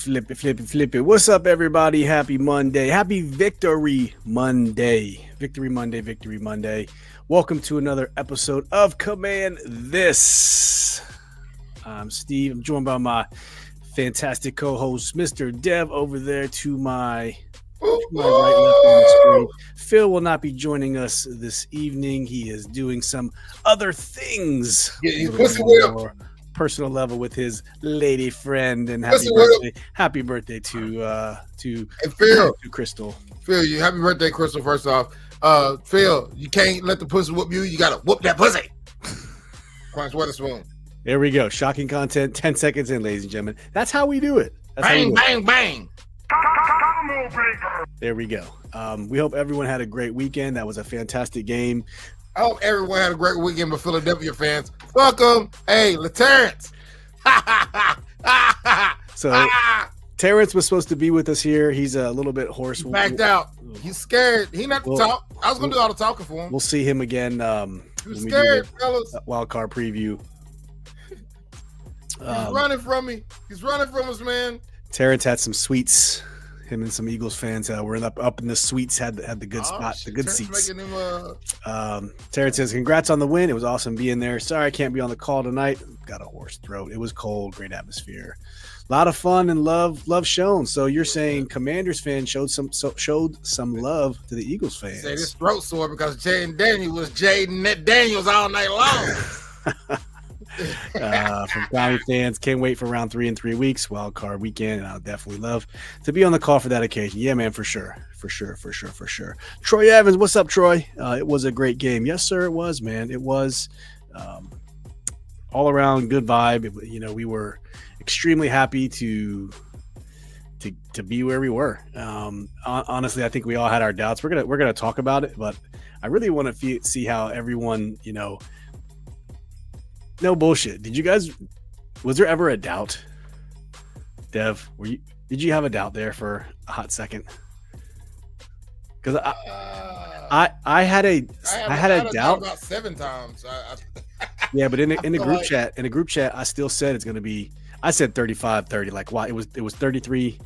Let's flip it. What's up, everybody? Happy Monday. Happy Victory Monday. Victory Monday. Welcome to another episode of Command This. I'm Steve. I'm joined by my fantastic co-host, Mr. Dev, over there to my right, left on the screen. Phil will not be joining us this evening. He is doing some other things. More personal level with his lady friend, and happy birthday to Phil. To Crystal. Phil, you happy birthday, Crystal. First off, Phil, you can't let the pussy whoop you. You gotta whoop that pussy. Punch with a spoon. There we go. Shocking content. 10 seconds in, ladies and gentlemen. That's how we do it. Bang. There we go. We hope everyone had a great weekend. That was a fantastic game. I hope everyone had a great weekend, but Philadelphia fans, fuck them. Hey, Terrence. So Terrence was supposed to be with us here. He's a little bit hoarse. Backed out. He's scared. He not to talk. I was going to do all the talking for him. We'll see him again. He's scared, fellas. Wild card preview. He's running from me. He's running from us, man. Terrence had some sweets. Him and some Eagles fans were up in the suites, had the good spot, the good seats. Terrence says, congrats on the win. It was awesome being there. Sorry I can't be on the call tonight. Got a hoarse throat. It was cold, great atmosphere. A lot of fun and love shown. So you're saying Commanders fans showed some love to the Eagles fans. Say this throat sore because Jayden Daniels was Jayden Daniels all night long. From Brownie fans, can't wait for round 3 in 3 weeks, wild card weekend, and I'll definitely love to be on the call for that occasion. Yeah, man, for sure. Troy Evans, what's up, Troy? It was a great game. Yes, sir, it was, man. It was all around good vibe. We were extremely happy to be where we were. Honestly, I think we all had our doubts. We're gonna talk about it, but I really want to see how everyone, no bullshit. Was there ever a doubt? Dev, did you have a doubt there for a hot second? Because I had a doubt about 7 times. Yeah, but in the group chat, I still said it's going to be. I said 35-30. Like, why it was 30 to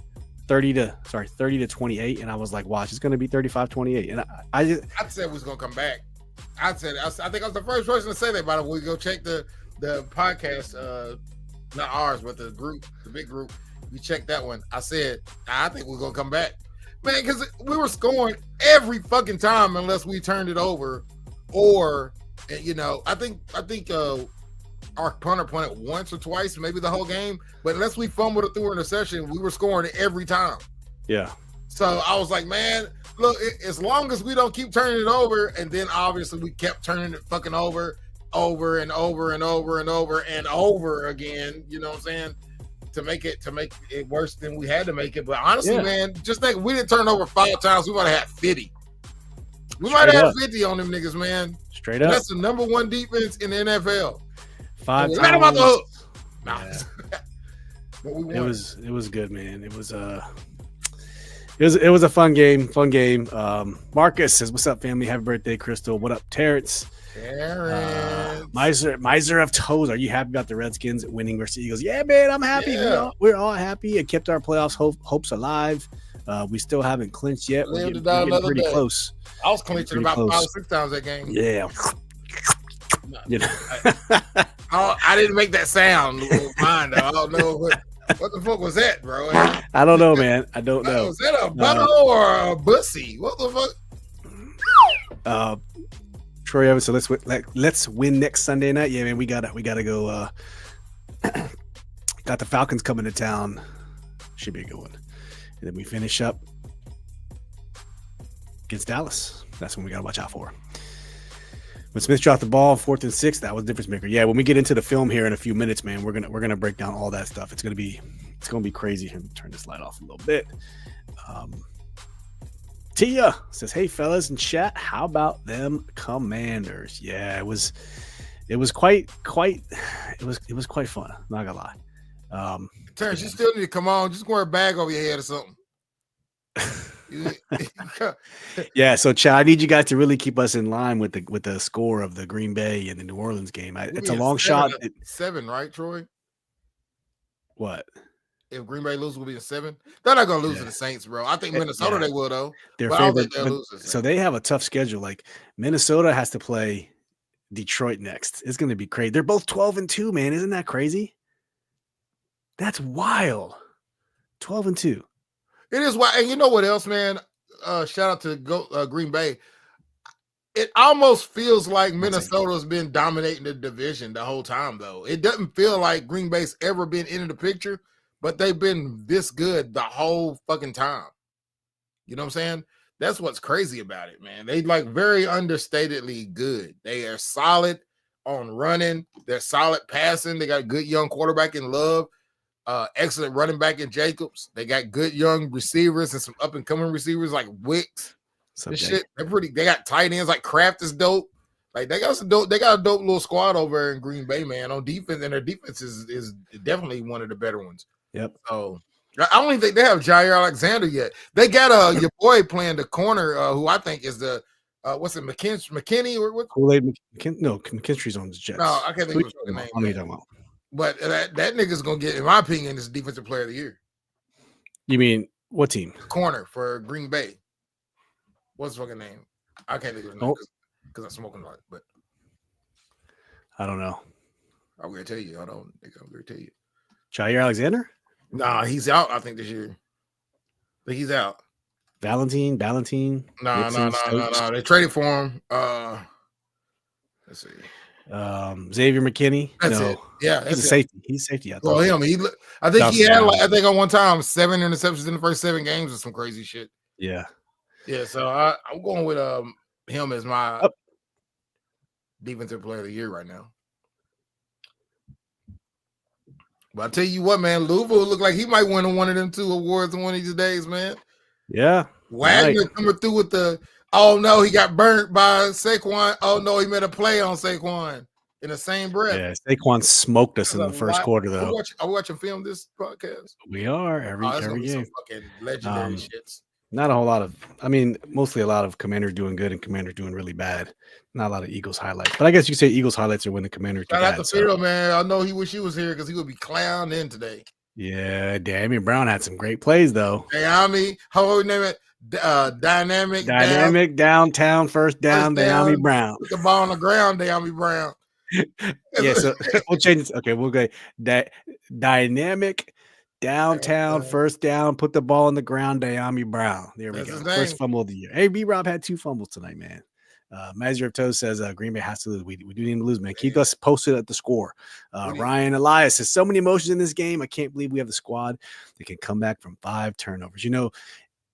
28, and I was like, watch, it's going to be 35-28. And I said we was going to come back. I think I was the first person to say that. By the way, we go check the podcast, not ours, but the big group. We checked that one. I said, I think we're gonna come back, man, because we were scoring every fucking time unless we turned it over, or I think our punter punted once or twice, maybe the whole game, but unless we fumbled it through an interception, we were scoring every time. Yeah. So I was like, man, look, as long as we don't keep turning it over, and then obviously we kept turning it fucking over and over again, you know what I'm saying, to make it worse than we had to make it. But honestly, man, just think, we didn't turn over 5 times, we might have had 50. We might have had 50 on them niggas, man. Straight up. That's the number 1 defense in the NFL. 5 times. Let him out the hook. No. Yeah. But we won. It was good, man. It was a fun game. Marcus says, what's up, family? Happy birthday, Crystal. What up, Terrence? Miser of Toes, are you happy about the Redskins winning versus Eagles? Yeah, man, I'm happy. Yeah. We're all happy. It kept our playoffs hopes alive. We still haven't clinched yet. We're getting pretty close. I was clinching about 5 or 6 times that game. Yeah. I didn't make that sound. Mine, though. I don't know what the fuck was that, bro? I don't know, man. I don't know. Was that a butthole or a bussy? What the fuck? Troy Evans, so let's win next Sunday night. Yeah, man, we gotta go. Got the Falcons coming to town. Should be a good one. And then we finish up against Dallas. That's when we gotta watch out for. When Smith dropped the ball, 4th and 6, that was a difference maker. Yeah, when we get into the film here in a few minutes, man, we're gonna break down all that stuff. It's gonna be crazy. Here, turn this light off a little bit. Tia says, hey fellas in chat, how about them Commanders? Yeah, it was quite fun. Not gonna lie. Terrence, you still need to come on. Just wear a bag over your head or something. Yeah, so Chad, I need you guys to really keep us in line with the score of the Green Bay and the New Orleans game. It's a long shot. 7, right, Troy? What? if Green Bay loses, will be in 7. They're not gonna lose to the Saints, bro. I think Minnesota they will though. Their but I don't favorite. think they'll lose to the So Saints. they have a tough schedule. Like Minnesota has to play Detroit next. It's going to be crazy. They're both 12-2, man. Isn't that crazy? That's wild. 12-2. It is wild. And you know what else, man? Shout out to Green Bay. It almost feels like Minnesota's been dominating the division the whole time, though. It doesn't feel like Green Bay's ever been into the picture, but they've been this good the whole fucking time. You know what I'm saying? That's what's crazy about it, man. They like very understatedly good. They are solid on running. They're solid passing. They got a good young quarterback in Love. Excellent running back in Jacobs. They got good young receivers and some up and coming receivers like Wicks. This shit, they got tight ends like Kraft is dope. Like they got a dope little squad over in Green Bay, man, on defense, and their defense is definitely one of the better ones. Yep. So I don't even think they have Jair Alexander yet. They got your boy playing the corner, who I think is the what's it, McKinney or what? Kool-Aid no, McKinstry's on the Jets. No, I can't think of his name. I'm talking about. But that nigga's gonna get, in my opinion, is defensive player of the year. You mean what team? Corner for Green Bay. What's his fucking name? I can't think of his name because I'm smoking a lot, but I don't know. I'm gonna tell you. I don't think I'm gonna tell you. Jair Alexander? Nah, he's out, I think, this year. I think he's out. Valentine. No. They traded for him. Let's see. Xavier McKinney. That's it. Yeah, he's a safety. He's safety. I think he had I think on one time 7 interceptions in the first 7 games or some crazy shit. Yeah. Yeah, so I'm going with him as my defensive player of the year right now. But I tell you what, man, Louisville look like he might win one of them 2 awards one of these days, man. Yeah. Wagner coming through with oh no, he got burnt by Saquon. Oh no, he made a play on Saquon in the same breath. Yeah, Saquon smoked us in the first quarter, though. Are we watching film this podcast? We are every game. Some fucking legendary shits. Not a whole lot of, mostly a lot of Commanders doing good and Commanders doing really bad. Not a lot of Eagles highlights. But I guess you could say Eagles highlights are when the Commanders do bad. Shout out to Field, man. I know he wish he was here because he would be clowned in today. Yeah, Damian Brown had some great plays, though. Dayami, how would we name it? Dynamic downtown first down, Dayami Brown. Put the ball on the ground, Dayami Brown. Yeah, so we'll change this. Okay, we'll go dynamic downtown first down, put the ball on the ground, Dayami Brown. There we go. First fumble of the year. Hey, B-Rob had 2 fumbles tonight, man. Mazur of Toes says Green Bay has to lose. We do need to lose, man. Keep us posted at the score. Ryan Elias says so many emotions in this game. I can't believe we have the squad that can come back from 5 turnovers. You know,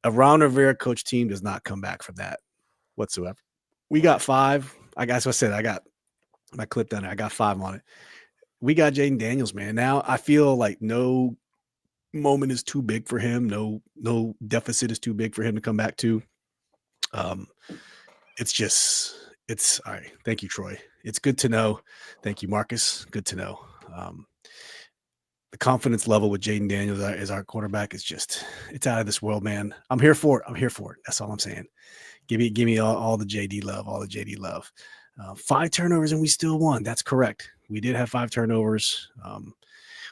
a Ron Rivera coach team does not come back from that whatsoever. We got 5. I got my clip down there. I got 5 on it. We got Jaden Daniels, man. Now I feel like no moment is too big for him. No deficit is too big for him to come back to. It's all right. Thank you, Troy. It's good to know. Thank you, Marcus. Good to know. The confidence level with Jayden Daniels as our quarterback is it's out of this world, man. I'm here for it. That's all I'm saying. Give me all the JD love, 5 turnovers and we still won. That's correct. We did have 5 turnovers.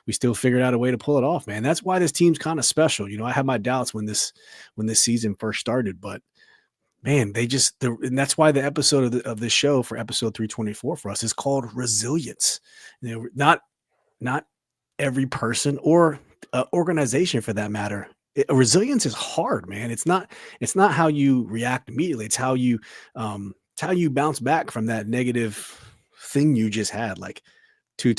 We still figured out a way to pull it off, man. That's why this team's kind of special. You know, I had my doubts when this season first started, but man, and that's why the episode of this show for episode 324 for us is called Resilience. You know, not every person or organization for that matter. Resilience is hard, man. It's not how you react immediately. It's how you bounce back from that negative thing you just had, like 2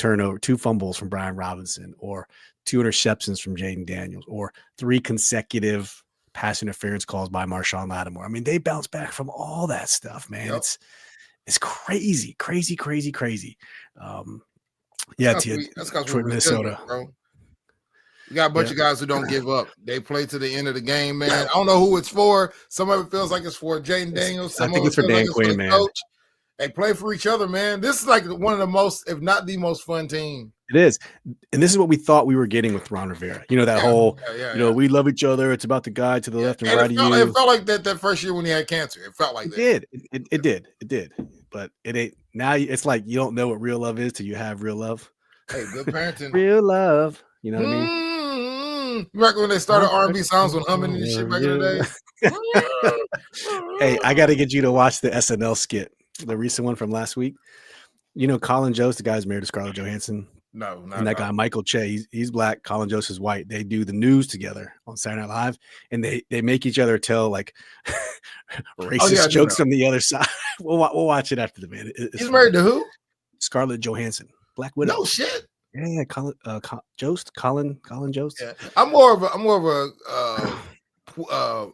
fumbles from Brian Robinson, or 2 interceptions from Jayden Daniels, or 3 consecutive pass interference calls by Marshawn Lattimore. I mean, they bounce back from all that stuff, man. Yep. It's crazy. That's Detroit, Minnesota, bro. You got a bunch of guys who don't give up. They play to the end of the game, man. I don't know who it's for. Some of it feels like it's for Jayden Daniels. I think it's for Dan Quinn, man. Coach. They play for each other, man. This is like one of the most, if not the most fun team. It is. And this is what we thought we were getting with Ron Rivera. You know, that whole, we love each other. It's about the guy to the left and right of you. It felt like that first year when he had cancer. It felt like that. It did. But it ain't. Now it's like you don't know what real love is till you have real love. Hey, good parenting. Real love. You know what I mean? Remember when they started R&B songs with humming and shit back in the day? Hey, I got to get you to watch the SNL skit, the recent one from last week. You know, Colin Jost, the guy's married to Scarlett Johansson. No, and that guy, Michael Che, he's black. Colin Jost is white. They do the news together on Saturday Night Live, and they make each other tell like racist jokes from the other side. We'll watch it after the man. He's married to who? Scarlett Johansson, Black Widow. No shit. Yeah, Colin Jost. Yeah. I'm more of a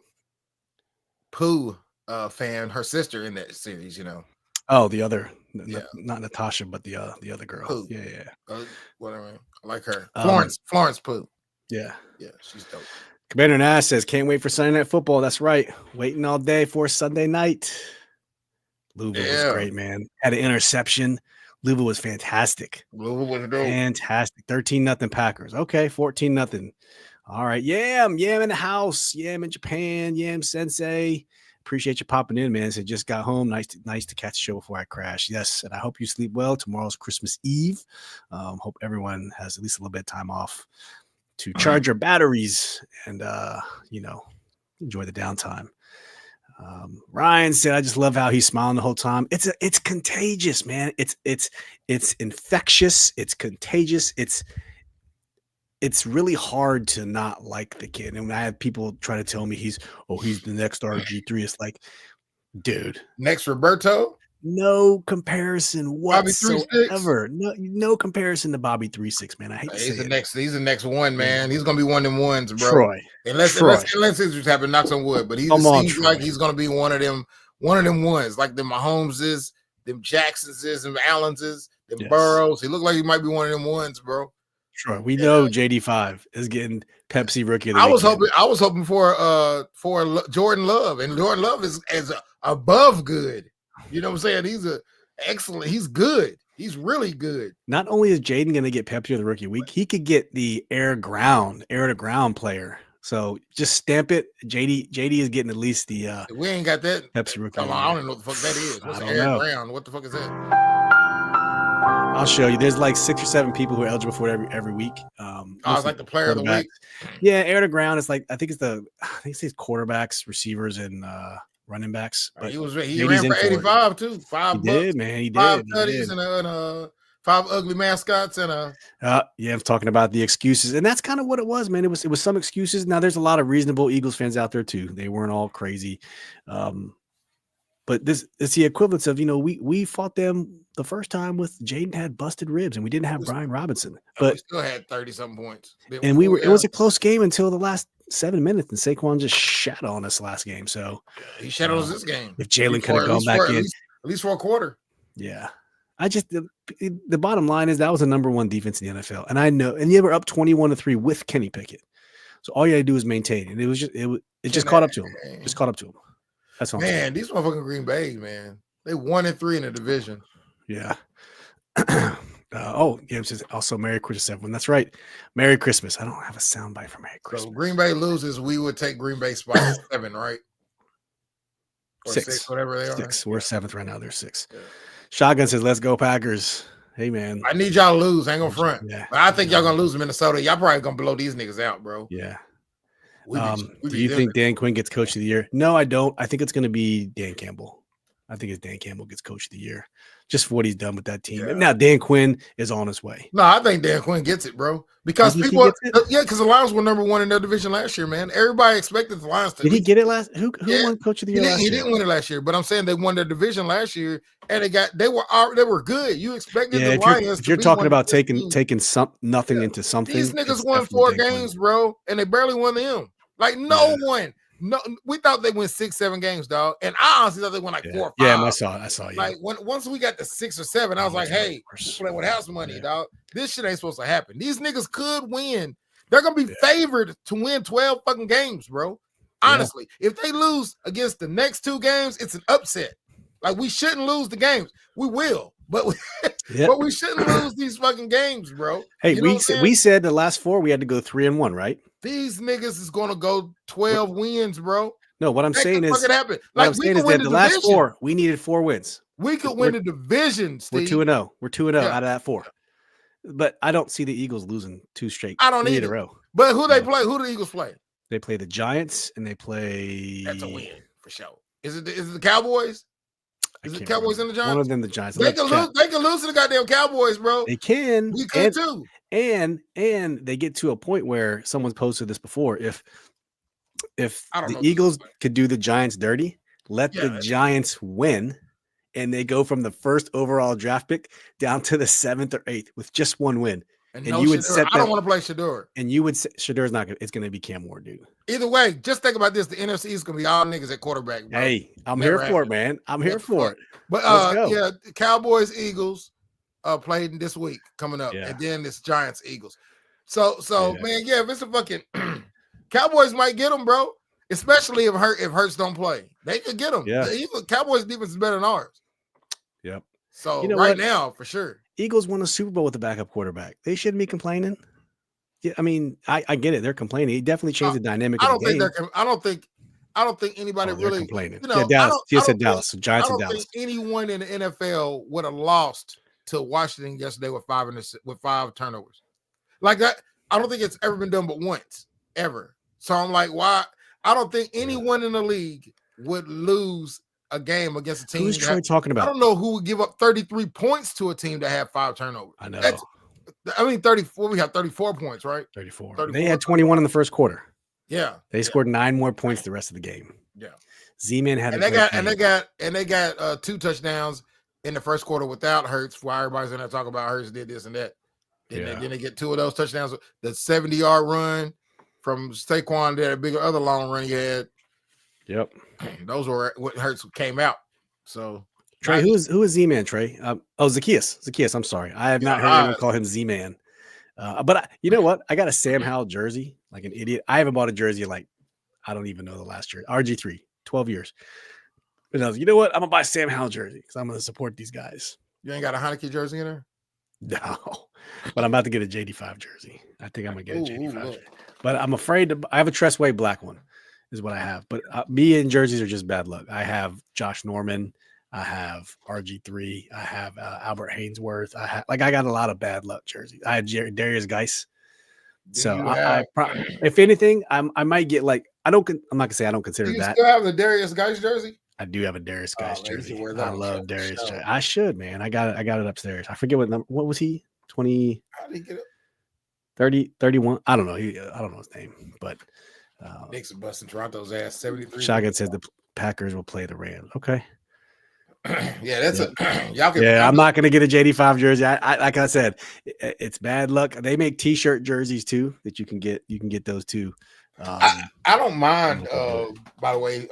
Pooh fan. Her sister in that series, you know. Oh, the other, not Natasha, but the other girl. Pooh. Yeah. Whatever. I like her. Florence Pooh. Yeah, she's dope. Commander Nash says, "Can't wait for Sunday Night Football." That's right. Waiting all day for Sunday night. Louisville was great, man. Had an interception. Louisville was fantastic. Louisville was dope. Fantastic. 13-0 Packers. Okay, 14-0. All right. Yam in the house. Yam in Japan. Yam Sensei. Appreciate you popping in, man. So just got home. Nice to catch the show before I crash. Yes, and I hope you sleep well. Tomorrow's Christmas Eve. Hope everyone has at least a little bit of time off to charge your batteries and enjoy the downtime. Ryan said, "I just love how he's smiling the whole time. It's contagious, man. It's infectious. It's contagious. It's really hard to not like the kid. And when I have people try to tell me he's the next RG3, it's like, dude, next Roberto. No comparison whatsoever. No comparison to Bobby 3-6, man. I hate to say it. He's the next one, man. He's gonna be one of them ones, bro. Troy. Unless injuries happen, knocks on wood. But he seems like he's gonna be one of them ones, like the Mahomeses, them Jacksonses, them Allenses, them Burrows. He looked like he might be one of them ones, bro. Sure. We know JD5 is getting Pepsi Rookie of the Weekend. I was hoping for Jordan Love, and Jordan Love is above good. You know what I'm saying? He's good. He's really good. Not only is Jaden going to get Pepsi of the Rookie Week, he could get the air to ground player. So just stamp it. JD is getting at least the we ain't got that Pepsi Rookie. I don't know what the fuck that is. What's air to ground? What the fuck is that? I'll show you. There's like 6 or 7 people who are eligible for it every week. It's like the player of the week. Yeah, air to ground. It's like I think it's quarterbacks, receivers, and running backs. But he ran for 85 too. He did, man. He did. 5 tutties and 5 ugly mascots and I'm talking about the excuses, and that's kind of what it was, man. It was some excuses. Now there's a lot of reasonable Eagles fans out there too. They weren't all crazy. But it's the equivalence of, we fought them the first time with Jaden had busted ribs and we didn't have Brian Robinson, but we still had 30-something points. And it was a close game until the last 7 minutes, and Saquon just shat on us last game. So he shat on us this game. If Jalen could have gone back in, at least for a quarter. Yeah. The bottom line is that was the number 1 defense in the NFL. And I know, and you were up 21-3 with Kenny Pickett. So all you had to do is maintain. And it just caught up to him. Just caught up to him. That's all. Man, these motherfucking Green Bay, man. They 1-3 in the division. Yeah. Says also Merry Christmas, everyone. That's right. Merry Christmas. I don't have a soundbite for Merry Christmas. So Green Bay loses, we would take Green Bay spot 7, right? Or 6, whatever they are. 6. We're 7th right now. They're 6. Yeah. Shotgun says, "Let's go Packers." Hey, man. I need y'all to lose. I ain't gonna front. Yeah. But I think y'all gonna lose to Minnesota. Y'all probably gonna blow these niggas out, bro. Yeah. Do you think Dan Quinn gets Coach of the Year? No, I don't. I think it's going to be Dan Campbell. I think it's Dan Campbell gets Coach of the Year just for what he's done with that team. Yeah. Now Dan Quinn is on his way. No, I think Dan Quinn gets it, bro. Because because the Lions were number 1 in their division last year, man. Everybody expected the Lions to. Did he get it last? Who won Coach of the Year last year? He didn't win it last year, but I'm saying they won their division last year, and they were good. You expected the Lions. If you're talking about taking nothing into something, these niggas won 4 games, bro, and they barely won them. Like one. No, we thought they win 6-7 games, dog. And I honestly thought they won like 4 or 5. Yeah, I saw you. Like once we got to 6 or 7, I was like, hey, we're playing with house money, dog. This shit ain't supposed to happen. These niggas could win. They're gonna be favored to win 12 fucking games, bro. Honestly, if they lose against the next 2 games, it's an upset. Like we shouldn't lose the games. We will, but but we shouldn't lose these fucking games, bro. Hey, we said the last 4 we had to go 3-1, right? These niggas is gonna go 12 wins, bro. No, what I'm saying is, happen. Like I'm saying is that the last 4 we needed 4 wins. We could win the division. Steve. We're 2-0. We're 2-0 out of that 4. But I don't see the Eagles losing 2 straight. I don't either. In a row. But who they play? Who do the Eagles play? They play the Giants and they play. That's a win for sure. Is it the Cowboys? Is it Cowboys and the Giants? One of them, the Giants. They can lose. They can lose to the goddamn Cowboys, bro. They can. We could too. And they get to a point where someone's posted this before. If the Eagles could do the Giants dirty, let the Giants win, and they go from the first overall draft pick down to the 7th or 8th with just one win. And you would set. I don't want to play Shedeur. And you would say Shedur's not going. It's going to be Cam Ward, dude. Either way, just think about this: the NFC is going to be all niggas at quarterback. Bro. Hey, I'm here for it, man. I'm here for it. But yeah, Cowboys Eagles played this week coming up, and then it's Giants Eagles. So man, if it's a fucking Cowboys might get them, bro. Especially if Hurts don't play, they could get them. Yeah, the Cowboys defense is better than ours. Yep. So now for sure. Eagles won a Super Bowl with a backup quarterback. They shouldn't be complaining. Yeah, I mean, I get it. They're complaining. It definitely changed the dynamic of the game. I don't think anybody really complaining. Dallas. You said Dallas. So Giants and Dallas. I don't think anyone in the NFL would have lost to Washington yesterday with five turnovers. Like that, I don't think it's ever been done but once, ever. So I'm like, why? I don't think anyone in the league would lose a game against a team. Who's Troy talking about? I don't know who would give up 33 points to a team that had 5 turnovers. I know. 34. We have 34 points, right? 34. They had 21 in the first quarter. Yeah. They scored 9 more points the rest of the game. Yeah. Z-Man had they got 2 touchdowns in the first quarter without Hurts. While everybody's in there talking about Hurts did this and that. Then they get 2 of those touchdowns. The 70-yard run from Saquon, that bigger other long run he had. Yep. Those were what Hurts came out. So Trey, who is Z-Man, Trey? Zacchaeus. I'm sorry. I have not heard anyone call him Z-Man. But you know what? I got a Sam Howell jersey, like an idiot. I haven't bought a jersey in I don't even know the last year. RG3, 12 years. But I was, you know what? I'm going to buy a Sam Howell jersey because I'm going to support these guys. You ain't got a Heineke jersey in there? No. But I'm about to get a JD5 jersey. I think I'm going to get a JD5 jersey. But I'm afraid I have a Tressway black one is what I have. But me and jerseys are just bad luck. I have Josh Norman. I have RG3. I have Albert Haynesworth. I got a lot of bad luck jerseys. I had Darius Geis. So if anything, I might get I'm not gonna say I don't consider that. You still have the Darius Geis jersey? I do have a Darius Geis jersey. I love Darius. I should, man. I got it upstairs. I forget what number. What was he? 20. How did he get it? 30, 31. I don't know. I don't know his name, but Nixon busting Toronto's ass. 73. Shotgun says the Packers will play the Rams. Okay. Yeah, that's y'all can. Yeah, I'm not gonna get a JD5 jersey. I like I said, it's bad luck. They make T-shirt jerseys too that you can get. You can get those too. I don't mind. By the way,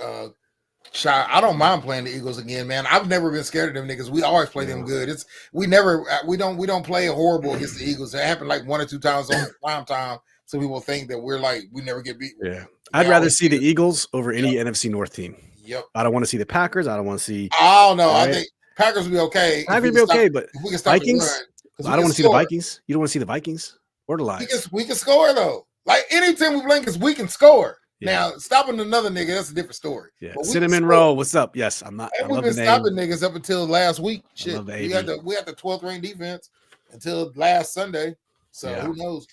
I don't mind playing the Eagles again, man. I've never been scared of them niggas. We always play them good. We don't play horrible against the Eagles. It happened like 1 or 2 times on prime time. So people think that we're we never get beat. Yeah, I'd rather see the Eagles over any NFC North team. Yep. I don't want to see the Packers. I don't want to see. Oh no, right? I think Packers will be okay. Packers will be okay, but if we can stop Vikings. I don't want to see the Vikings. You don't want to see the Vikings or the Lions. We can score though. Like any team we play, because we can score. Yeah. Now stopping another nigga, that's a different story. Yeah. Cinnamon Roll, what's up? Yes, I'm not. We've been stopping niggas up until last week. Shit, we had the 12th ranked defense until last Sunday. So who knows?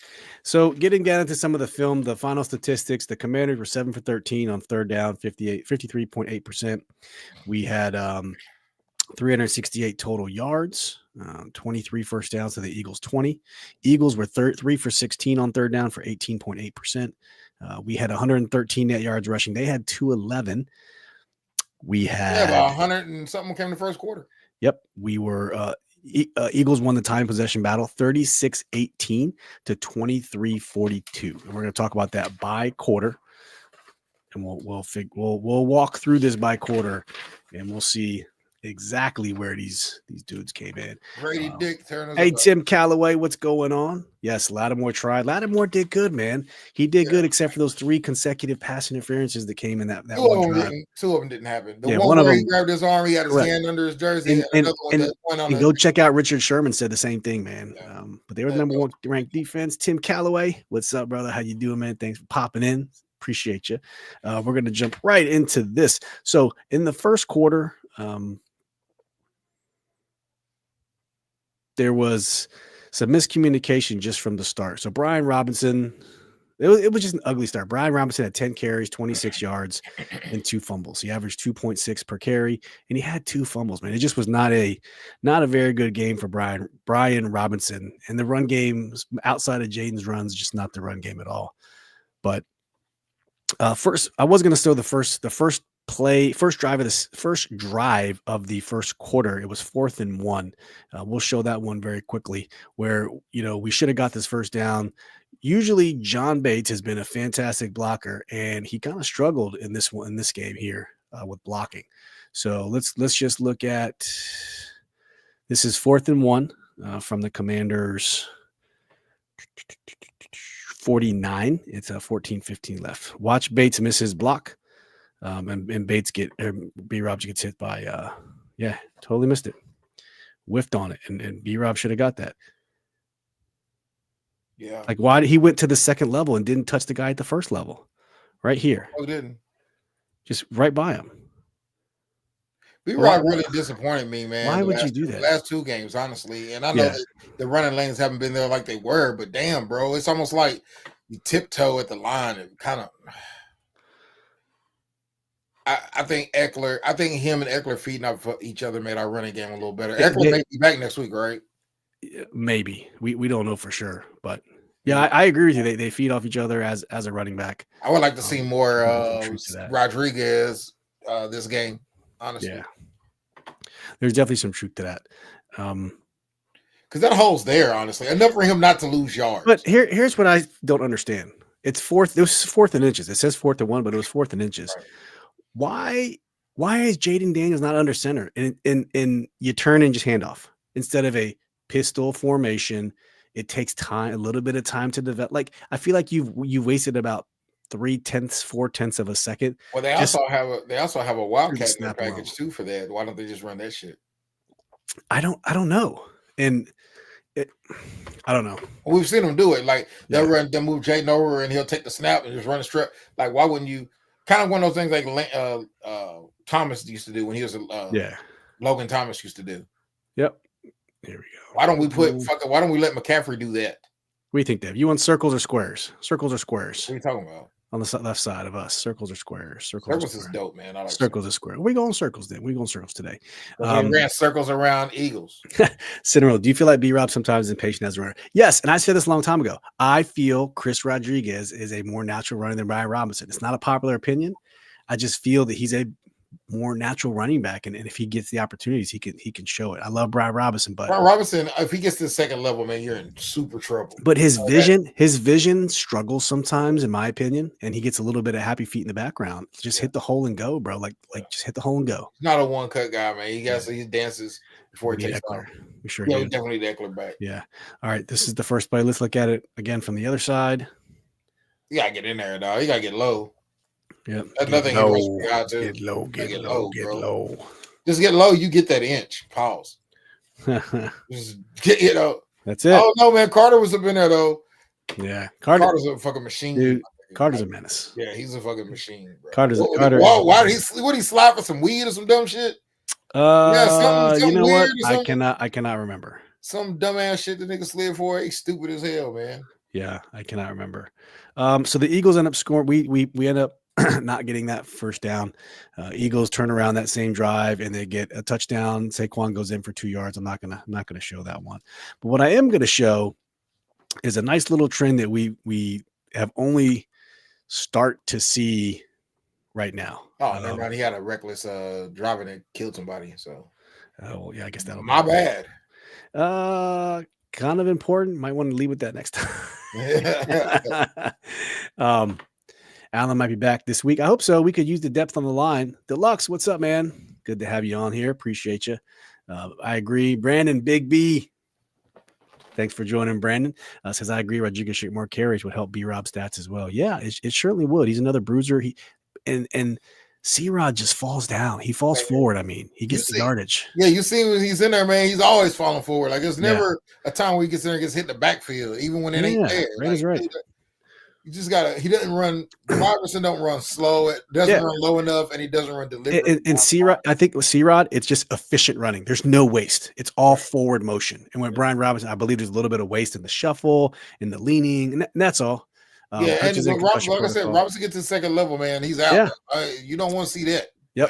So getting down into some of the film, the final statistics, the Commanders were 7 for 13 on third down, 53.8%. We had 368 total yards, 23 first downs to the Eagles 20. Eagles were 3 for 16 on third down for 18.8%. We had 113 net yards rushing. They had 211. We had about 100 and something came in the first quarter. Yep. We were Eagles won the time possession battle 36-18 to 23-42. And we're going to talk about that by quarter. And we'll walk through this by quarter and we'll see exactly where these dudes came in. Brady Dick turn. Hey, Tim Callaway, what's going on? Yes, Lattimore tried. Lattimore did good, man. He did good, except for those 3 consecutive pass interferences that came in that one drive. 2 of them didn't happen. The one where he grabbed his arm, he had his hand under his jersey. And go check out Richard Sherman said the same thing, man. Yeah. But they were the number 1 ranked defense. Tim Callaway, what's up, brother? How you doing, man? Thanks for popping in. Appreciate you. We're going to jump right into this. So in the first quarter, there was some miscommunication just from the start. So Brian Robinson It was just an ugly start. Brian Robinson had 10 carries, 26 yards, and 2 fumbles. He averaged 2.6 per carry, and he had 2 fumbles, man. It just was not a very good game for Brian Robinson. And the run game outside of Jaden's runs, just not the run game at all. But first, I was going to show the first drive of the first quarter. It was 4th and 1. We'll show that one very quickly where, we should have got this first down. Usually John Bates has been a fantastic blocker, and he kind of struggled in this game here with blocking. So let's just look at, this is 4th and 1 from the Commanders' 49. It's a 14-15 left. Watch Bates miss his block. And Bates B-Rob gets hit by, totally missed it. Whiffed on it. And B-Rob should have got that. Yeah. Like, why did he went to the second level and didn't touch the guy at the first level? Right here. Oh, didn't. Just right by him. B-Rob really disappointed me, man. Why would you do that? The last 2 games, honestly. And I know that the running lanes haven't been there like they were, but damn, bro, it's almost like you tiptoe at the line and kind of. I think him and Eckler feeding up for each other made our running game a little better. Eckler may be back next week, right? Maybe. We don't know for sure, but yeah, I agree with you. They feed off each other as a running back. I would like to see more Rodriguez this game, honestly. Yeah, there's definitely some truth to that. Because that hole's there, honestly, enough for him not to lose yards. But here's what I don't understand. It's 4th. It was 4th and inches. It says 4th and 1, but it was 4th and inches. Right. Why is Jayden Daniels not under center and you turn and just hand off instead of a pistol formation? It takes time, a little bit of time to develop. Like, I feel like you've wasted about 4/10 of a second. Well, they also have a wildcat in their package too for that. Why don't they just run that shit? I don't know. And I don't know. We've seen them do it. Like they'll move Jayden over and he'll take the snap and just run a strip. Like, why wouldn't you? Kind of one of those things like Thomas used to do when he was Logan Thomas used to do. Yep. Here we go. Why don't we why don't we let McCaffrey do that? What do you think, Dave? You want circles or squares? Circles or squares? What are you talking about? On the left side of us, circles or squares? Circles is dope, man. I like circles is square. We going circles then. We going circles today. We ran circles around Eagles. Cinderella, do you feel like B-Rob sometimes is impatient as a runner? Yes, and I said this a long time ago. I feel Chris Rodriguez is a more natural runner than Brian Robinson. It's not a popular opinion. I just feel that he's a more natural running back, and if he gets the opportunities, he can show it. I love Brian Robinson, but Brian Robinson, if he gets to the second level, man, you're in super trouble. But his vision struggles sometimes, in my opinion, and he gets a little bit of happy feet in the background. Just hit the hole and go, bro. Like just hit the hole and go. He's not a one cut guy, man. He got he dances before he takes off. We sure do. Definitely need Eckler back. Yeah. All right, this is the first play. Let's look at it again from the other side. You gotta get in there, dog. You gotta get low. Yep. That's nothing. Get low. Just get low. You get that inch. Pause. Just get That's it. Oh no, man. Carter was up in there though. Yeah, Carter's a fucking machine. Dude, Carter's a menace. Yeah, he's a fucking machine, bro. Carter. Why did he slap for some weed or some dumb shit? Something you know what? I cannot remember. Some dumbass shit the nigga slid for. He's stupid as hell, man. Yeah, I cannot remember. So the Eagles end up scoring. We end up not getting that first down. Eagles turn around that same drive and they get a touchdown. Saquon goes in for 2 yards. I'm not gonna show that one. But what I am gonna show is a nice little trend that we have only start to see right now. Oh, never mind. He had a reckless driving that killed somebody. So, well, yeah, I guess that'll my bad. Kind of important. Might want to leave with that next time. Alan might be back this week. I hope so. We could use the depth on the line. Deluxe, what's up, man? Good to have you on here. Appreciate you. I agree. Brandon, Big B. Thanks for joining, Brandon. Says, I agree. Rodriguez should more carries would help B-Rob stats as well. Yeah, it certainly would. He's another bruiser. And C-Rod just falls down. He falls forward. I mean, he gets the yardage. Yeah, you see when he's in there, man, he's always falling forward. Like, there's never a time where he gets in there and gets hit in the backfield, even when it ain't there. Right, right. You just he doesn't run. Robertson don't run slow. It doesn't run low enough, and he doesn't run deliberate. And C-Rod, I think with C-Rod, it's just efficient running. There's no waste. It's all forward motion. And with Brian Robinson, I believe there's a little bit of waste in the shuffle, in the leaning, and that's all. Yeah, and Hurts is in concussion like I said, protocol. Robinson gets to the second level, man. He's out. Yeah. You don't want to see that. Yep.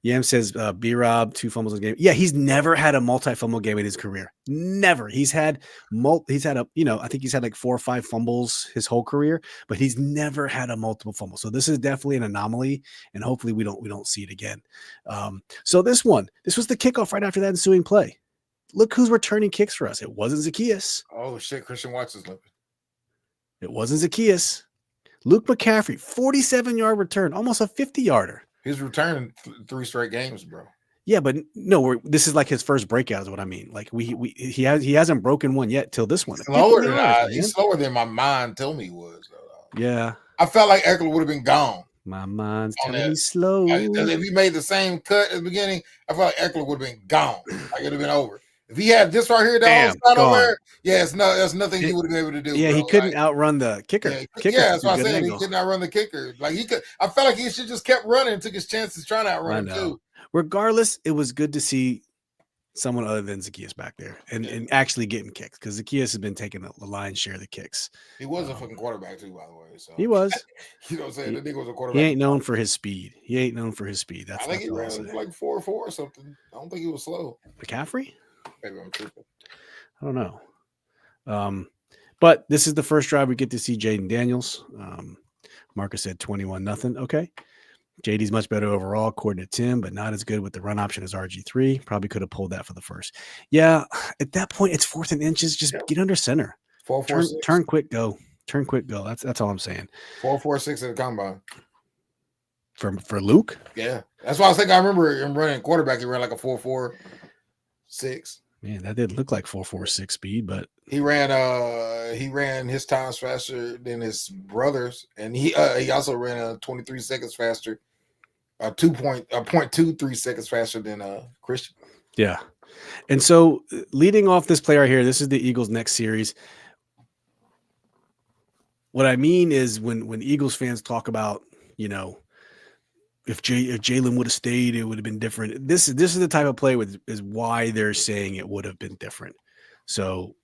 Yam says B-Rob 2 fumbles in the game. Yeah, he's never had a multi-fumble game in his career. Never. He's had a, I think he's had like 4 or 5 fumbles his whole career, but he's never had a multiple fumble. So this is definitely an anomaly, and hopefully we don't see it again. So this was the kickoff right after that ensuing play. Look who's returning kicks for us. It wasn't Zacchaeus. Oh shit, Christian Watts is limping. It wasn't Zacchaeus. Luke McCaffrey, 47-yard return, almost a 50-yarder. He's returning 3 straight games, bro. Yeah, but no, this is like his first breakout is what I mean. Like he hasn't broken one yet till this one. He's slower than my mind told me he was. Yeah. I felt like Eckler would have been gone. My mind's telling me slow. If he made the same cut at the beginning, I felt like Eckler would have been gone. Like it would have been over. If he had this right here, there's nothing he would have been able to do. Yeah, bro. he couldn't outrun the kicker. That's what I said. He couldn't outrun the kicker. Like he could. I felt like he should just kept running and took his chances trying to outrun him too. Regardless, it was good to see someone other than Zacchaeus back there and actually getting kicks because Zacchaeus has been taking the lion's share of the kicks. He was a fucking quarterback too, by the way. So he was. You know what I'm saying? The nigga was a quarterback. He ain't known for his speed. That's I think he ran like 4.4 or something. I don't think he was slow. McCaffrey? Maybe I'm tripping. I don't know. But this is the first drive we get to see Jayden Daniels. Marcus said 21-0. Okay. JD's much better overall, according to Tim, but not as good with the run option as RG3. Probably could have pulled that for the first. Yeah, at that point, it's 4th and inches. Just get under center. 4.46. Turn quick, go. Turn quick, go. That's all I'm saying. 4.46 at the combine. For Luke? Yeah. That's why I think I remember him running quarterback. He ran like a 4.46. Man, that did look like 4.46 speed, but he ran his times faster than his brothers, and he also ran 23 seconds faster, 0.23 seconds faster than Christian. Yeah. And so leading off this play right here, this is the Eagles' next series. What I mean is when Eagles fans talk about, if Jalen would have stayed, it would have been different. This is the type of play is why they're saying it would have been different. So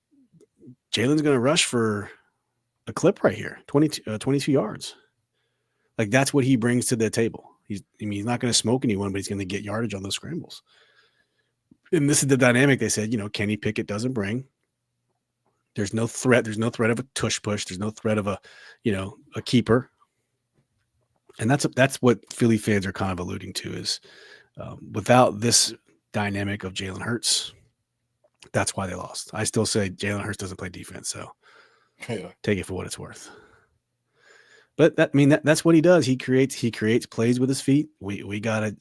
Jalen's going to rush for a clip right here, 22 yards. Like that's what he brings to the table. He's not going to smoke anyone, but he's going to get yardage on those scrambles. And this is the dynamic they said, Kenny Pickett doesn't bring. There's no threat. There's no threat of a tush push. There's no threat of a keeper. And that's what Philly fans are kind of alluding to is without this dynamic of Jalen Hurts, that's why they lost. I still say Jalen Hurts doesn't play defense, so take it for what it's worth. But that's what he does. He creates plays with his feet. We got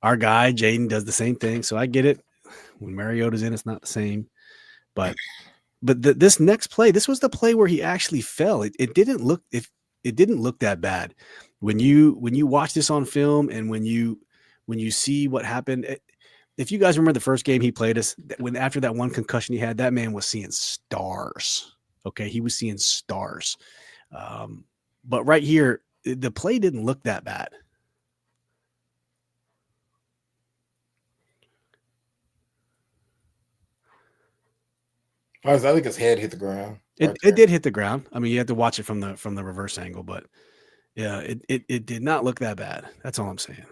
our guy Jaden does the same thing. So I get it. When Mariota's in, it's not the same. But this next play, this was the play where he actually fell. It didn't look that bad when you watch this on film and when you see what happened. If you guys remember the first game he played us, when after that one concussion he had, that man was seeing stars. Okay, he was seeing stars. But right here, the play didn't look that bad. I think his head hit the ground. It did hit the ground. I mean, you had to watch it from the reverse angle, but yeah, it did not look that bad. That's all I'm saying.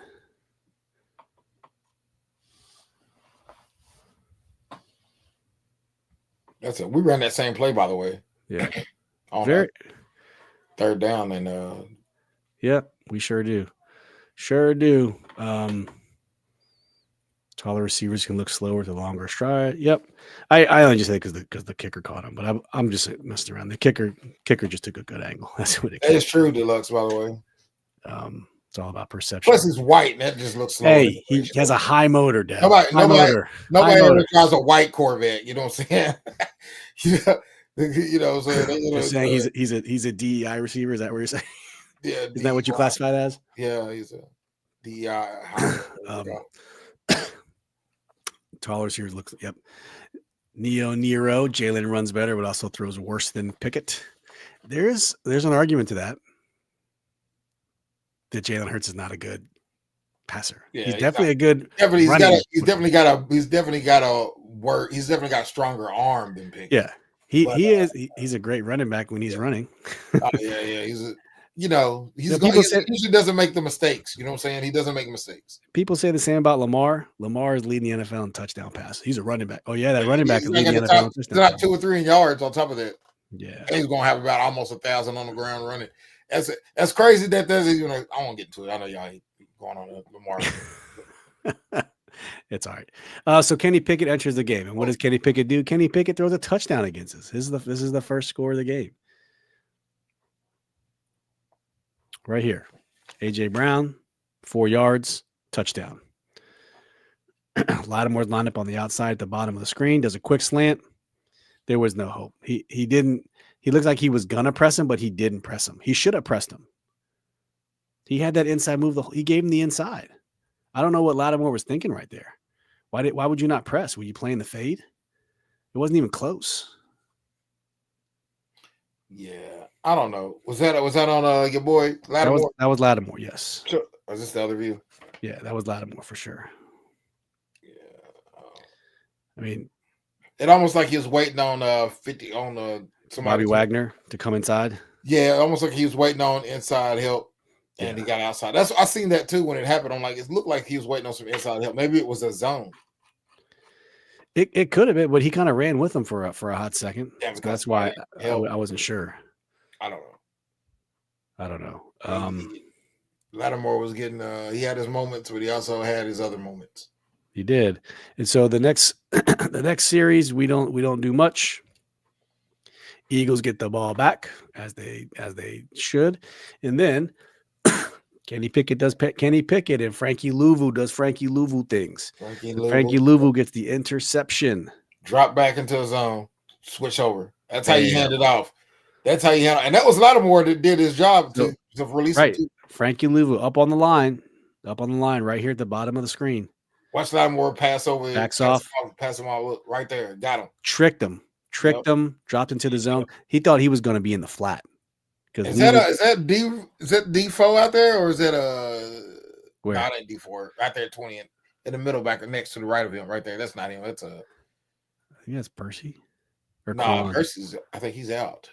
That's it. We ran that same play, by the way. Yeah. Very third down and yeah, we sure do. Sure do. Taller receivers can look slower with a longer stride. Yep. I only just say because the kicker caught him, but I'm just messing around. The kicker just took a good angle. That's what it is. It's true, Deluxe, by the way. It's all about perception. Plus, he's white, and that just looks slow. Hey, he has a high motor, Dad. Nobody ever drives a white Corvette. You know what I'm saying? You know what I'm saying? You're saying he's a DEI receiver. Is that what you're saying? Yeah. Is that what you classified as? Yeah, he's a DEI. Taller receivers looks. Yep. Nero. Jalen runs better, but also throws worse than Pickett. There's an argument to that Jalen Hurts is not a good passer. Yeah, he's definitely a good. He's definitely got a stronger arm than Pickett. Yeah. He's a great running back when he's running. Yeah. He's People he usually doesn't make the mistakes. You know what I'm saying? He doesn't make mistakes. People say the same about Lamar. Lamar is leading the NFL in touchdown passes. He's a running back. Oh yeah, that running back is leading the NFL in touchdown passes. 2 or 3 yards on top of that. Yeah, he's gonna have about almost 1,000 on the ground running. That's crazy. That there's I won't get into it. I know y'all ain't going on Lamar. It's all right. So Kenny Pickett enters the game, and what does Kenny Pickett do? Kenny Pickett throws a touchdown against us. This is the first score of the game. Right here, AJ Brown, 4 yards, touchdown. Lattimore's lined up on the outside at the bottom of the screen, does a quick slant. There was no hope. He didn't. He looked like he was gonna press him, but he didn't press him. He should have pressed him. He had that inside move. He gave him the inside. I don't know what Lattimore was thinking right there. Why would you not press? Were you playing the fade? It wasn't even close. Yeah, I don't know. Was that on your boy Lattimore? That was Lattimore. Yes. Sure. Was this the other view? Yeah, that was Lattimore for sure. Yeah. I mean, it almost like he was waiting on Bobby Wagner to come inside. Yeah, almost like he was waiting on inside help, and he got outside. I seen that too when it happened. I'm like, it looked like he was waiting on some inside help. Maybe it was a zone. It could have been, but he kind of ran with him for a hot second. Yeah, so that's why I wasn't sure. I don't know. Lattimore was getting. He had his moments, but he also had his other moments. He did, and so the next series we don't do much. Eagles get the ball back as they should, and then Kenny Pickett does Kenny Pickett, and Frankie Louvu does Frankie Louvu things. Frankie Louvu gets the interception. Drop back into the zone, switch over. That's how you hand it off. That's how you handle, and that was Lattimore that did his job to release it. Frankie Louvu up on the line, right here at the bottom of the screen. Watch Lattimore pass over. Backs off. Pass him all. Look, right there. Got him. Tricked him, dropped into the zone. He thought he was going to be in the flat. Is that D4 out there, or is that where? Not at D4, right there at 20 in the middle, back next to the right of him, right there. That's not him. That's I think that's Percy. No, Percy's. I think he's out.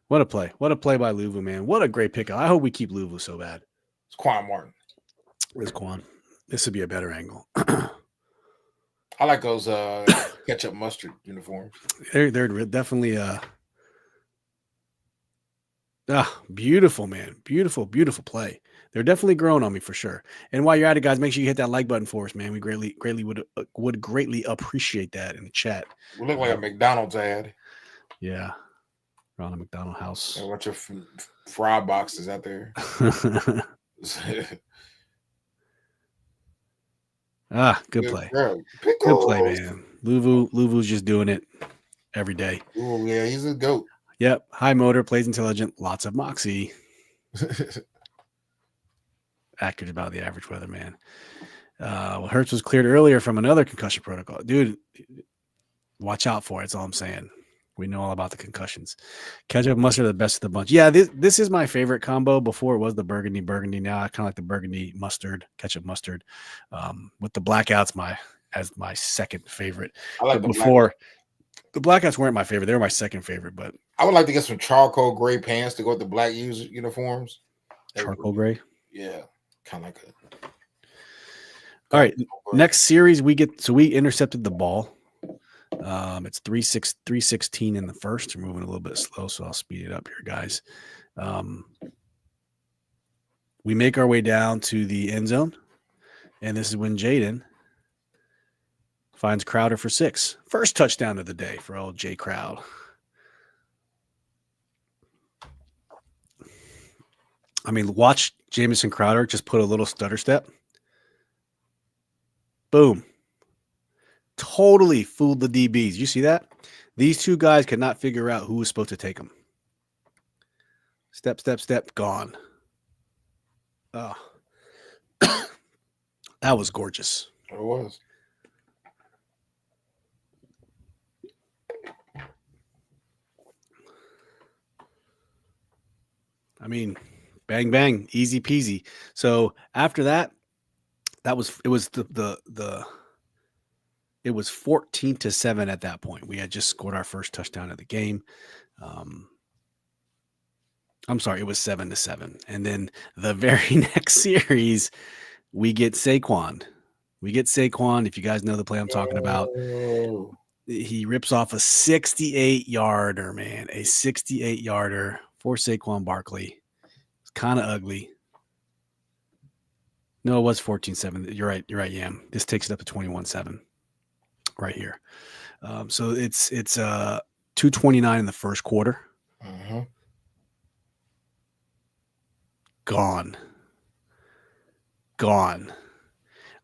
What a play! What a play by Louvu, man! What a great pickup. I hope we keep Louvu so bad. It's Quan Martin. It's Quan. This would be a better angle. I like those ketchup mustard uniforms. They're definitely beautiful, man. Beautiful play. They're definitely growing on me for sure. And while you're at it, guys, make sure you hit that like button for us, man. We greatly would greatly appreciate that in the chat. We look like a McDonald's ad. Yeah. Around a McDonald's house. A bunch of fry boxes out there. Good play. Good play, man. Louvu's just doing it every day. Oh, yeah, he's a goat. Yep. High motor, plays intelligent, lots of moxie. Accurate about the average weather, man. Hurts was cleared earlier from another concussion protocol. Dude, watch out for it. That's all I'm saying. We know all about the concussions. Ketchup mustard are the best of the bunch. Yeah, this is my favorite combo. Before it was the burgundy. Now I kind of like the burgundy mustard, ketchup mustard. With the blackouts as my second favorite. I like before the blackouts weren't my favorite. They were my second favorite, but I would like to get some charcoal gray pants to go with the black user uniforms. Charcoal gray? Yeah. Kind of like a. All right. Next series we intercepted the ball. It's 3:16 in the first. We're moving a little bit slow, so I'll speed it up here, guys. We make our way down to the end zone, and this is when Jaden finds Crowder for 6. First touchdown of the day for old J Crowd. I mean, watch Jamison Crowder just put a little stutter step. Boom. Totally fooled the DBs. You see that? These two guys could not figure out who was supposed to take them. Step, gone. Oh. That was gorgeous. It was. I mean, bang, bang, easy peasy. So after that, it was It was 14-7 at that point. We had just scored our first touchdown of the game. I'm sorry, it was 7-7. And then the very next series, we get Saquon. If you guys know the play I'm talking about. He rips off a 68-yarder, man. A 68-yarder for Saquon Barkley. It's kind of ugly. No, it was 14-7. You're right, Yam. This takes it up to 21-7 right here. So it's 2:29 in the first quarter. Mm-hmm. Gone.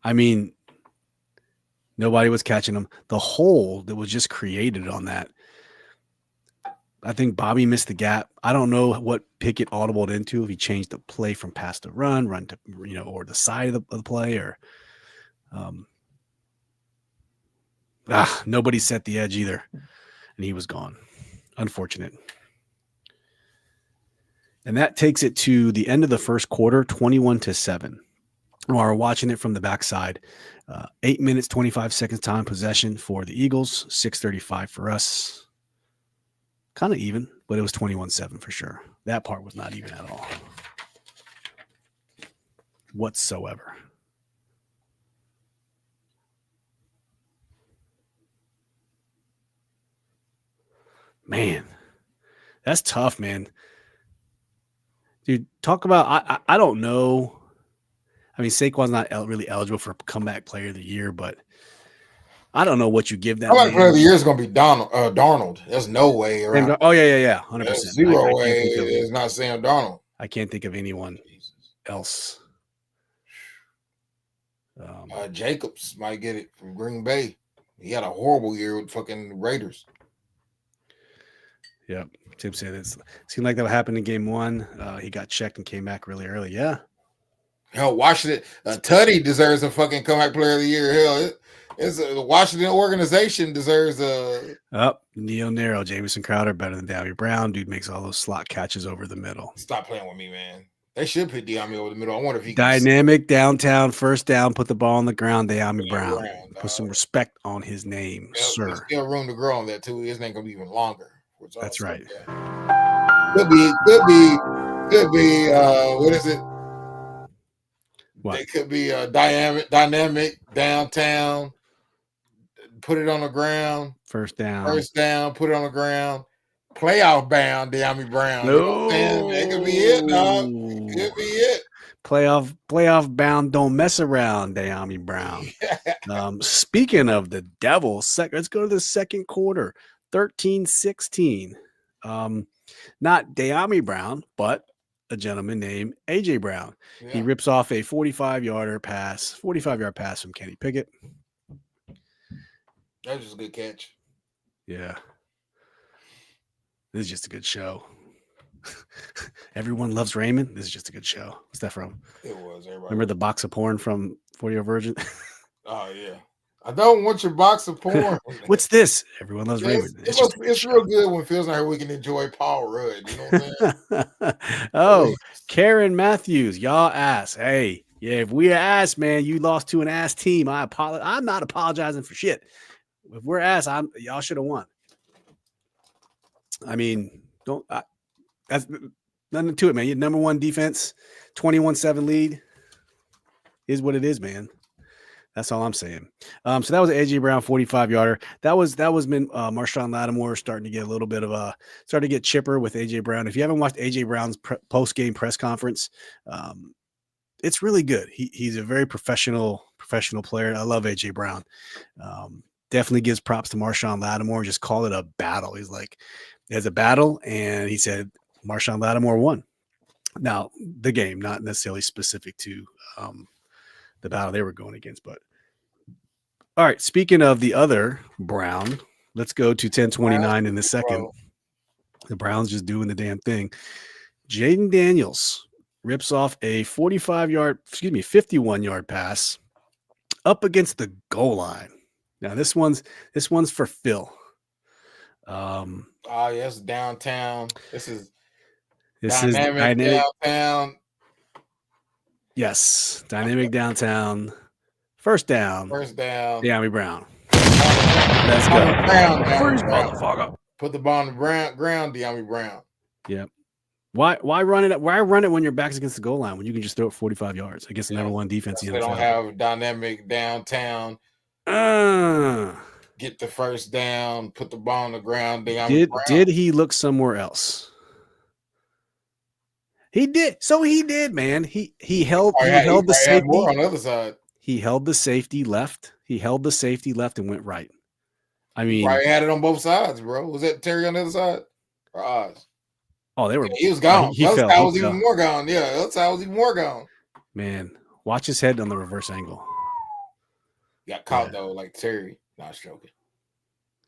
I mean, nobody was catching him. The hole that was just created on that, I think Bobby missed the gap. I don't know what Pickett audibled into, if he changed the play from pass to run to, or the side of the play, or nobody set the edge either. And he was gone. Unfortunate. And that takes it to the end of the first quarter, 21-7. While we're watching it from the backside, 8 minutes, 25 seconds time possession for the Eagles, 6:35 for us. Kind of even, but it was 21-7 for sure. That part was not even at all. Whatsoever. Man, that's tough, man. Dude, talk about, I don't know. I mean, Saquon's not really eligible for comeback player of the year, but I don't know what you give that. Comeback player of the year is going to be Darnold. There's no way around. Oh, yeah. 100%. There's zero way it's not Sam Darnold. I can't think of anyone else. Jacobs might get it from Green Bay. He had a horrible year with fucking Raiders. Yep. Tim said it seemed like that would happen in game one. He got checked and came back really early. Yeah. Hell, Washington, Tutty deserves a fucking comeback player of the year. Hell, the Washington organization deserves a. Neo Nero, Jamison Crowder better than Diami Brown. Dude makes all those slot catches over the middle. Stop playing with me, man. They should put Diami over the middle. I wonder if he dynamic downtown, first down, put the ball on the ground. Diami Brown. Put some respect on his name, sir. There's still room to grow on that too. His name gonna be even longer. That's right. Could be. What is it? What? They could be dynamic downtown. Put it on the ground. First down. Put it on the ground. Playoff bound, Diami Brown. No. That could be it, dog. It could be it. Playoff bound. Don't mess around, Diami Brown. Speaking of the devil, let's go to the second quarter. 13-16. Not Diami Brown, but a gentleman named AJ Brown. Yeah. He rips off a 45-yard pass from Kenny Pickett. That was just a good catch. Yeah. This is just a good show. Everyone loves Raymond. This is just a good show. What's that from? It was. Everybody. Remember the box of porn from 40-Year Virgin? Oh, yeah. I don't want your box of porn. What's this? Everyone loves Raymond. It's real good when Phil's not here. We can enjoy Paul Rudd. You know what I'm saying? Oh, Karen Matthews, y'all ass. Hey, yeah, if we're ass, man, you lost to an ass team. I apologize. I'm not apologizing for shit. If we're ass, y'all should have won. I mean, that's nothing to it, man. Your number one defense, 21-7 lead is what it is, man. That's all I'm saying. So that was an AJ Brown 45-yarder. That was Marshawn Lattimore starting to get a little bit of starting to get chipper with AJ Brown. If you haven't watched AJ Brown's post-game press conference, it's really good. He's a very professional player. I love AJ Brown. Definitely gives props to Marshawn Lattimore. Just call it a battle. He's like, there's a battle, and he said Marshawn Lattimore won. Now, the game, not necessarily specific to the battle they were going against. But all right, speaking of the other Brown, let's go to 10:29 in the second. The Browns just doing the damn thing. Jaden Daniels rips off a 51-yard pass up against the goal line. Now this one's for Phil. Yes, downtown. This is dynamic downtown. Yes, dynamic downtown. First down. Diami Brown. Let's On go. the ground, De'Ami Freeze, Brown. motherfucker. Put the ball on the ground, De'Ami Brown. Yep. Why run it? Why run it when your back's against the goal line when you can just throw it 45 yards against the number one defense in the They NFL? don't have dynamic downtown. Get the first down, put the ball on the ground. Did he look somewhere else? He did. So he did, man. He held the safety. More on the other side. He held the safety left. He held the safety left and went right. I mean, he had it on both sides, bro. Was that Terry on the other side or Oz? Oh, they were. He was gone. He the other fell. side was even more gone. Yeah, the other side was even more gone. Man, watch his head on the reverse angle. Got caught though, like Terry. Not joking.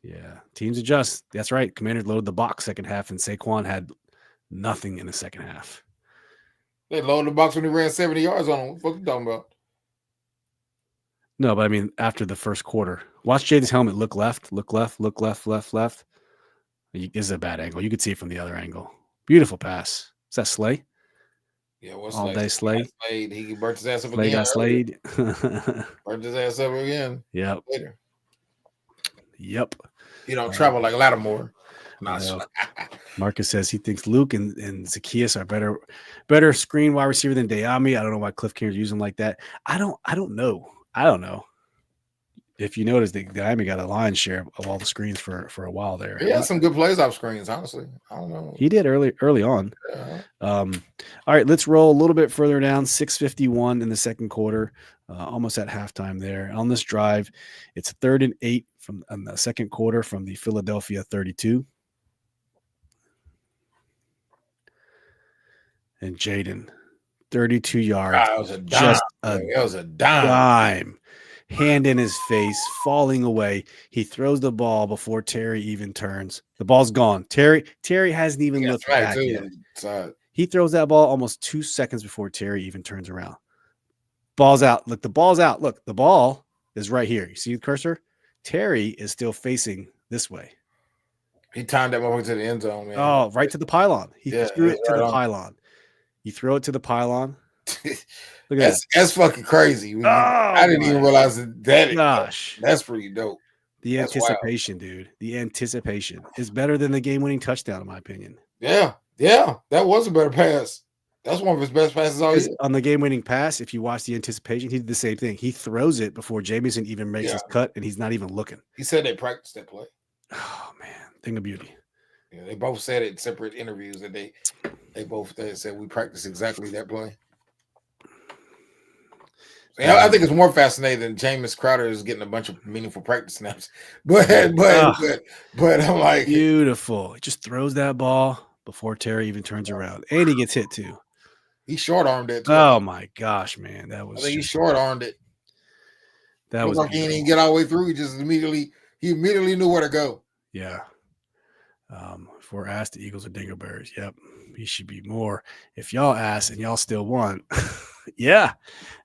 Yeah, teams adjust. That's right. Commanders loaded the box second half, and Saquon had nothing in the second half. They loaded the box when he ran 70 yards on him. What the fuck you talking about? No, but I mean, after the first quarter, watch Jaden's helmet. Look left. This is a bad angle. You could see it from the other angle. Beautiful pass. Is that Slay? Yeah, what's all day Slay? He burnt his ass up Slay again. Got slayed. Burnt his ass up again. Yep. Later. Yep. He don't travel like Lattimore. Marcus says he thinks Luke and Zacchaeus are better screen wide receiver than De'Ami. I don't know why Cliff Kingsbury use him like that. I don't know. If you notice, De'Ami got a lion's share of all the screens for a while there. He had some good plays off screens, honestly. I don't know. He did early on. Yeah. All right, let's roll a little bit further down. 6:51 in the second quarter, almost at halftime there. On this drive, it's 3rd and 8 from the second quarter from the Philadelphia 32. And Jaden, 32 yards. That was a dime. That was a dime. Hand in his face, falling away. He throws the ball before Terry even turns. The ball's gone. Terry hasn't even looked back yet. He throws that ball almost 2 seconds before Terry even turns around. Ball's out. Look, the ball's out. Look, the ball is right here. You see the cursor? Terry is still facing this way. He timed that motherfucker to the end zone, man. Oh, right to the pylon. He threw it to the pylon. You throw it to the pylon. Look at that's fucking crazy. I didn't even realize that. Gosh, that's pretty dope. The anticipation, dude. The anticipation is better than the game-winning touchdown, in my opinion. Yeah, that was a better pass. That's one of his best passes all year. On the game-winning pass, if you watch the anticipation, he did the same thing. He throws it before Jamison even makes his cut, and he's not even looking. He said they practiced that play. Oh man, thing of beauty. Yeah, they both said it in separate interviews that they both said we practiced exactly that play. Yeah, I think it's more fascinating than Jameis Crowder is getting a bunch of meaningful practice snaps. But I'm like, beautiful. He just throws that ball before Terry even turns around, and he gets hit too. He short-armed it too. Oh my gosh, man, that was. I think he short-armed it. That was like he didn't get all the way through. He immediately knew where to go. Yeah. If we're asked, the Eagles are dingleberries. Yep. He should be more. If y'all ask and y'all still want, yeah.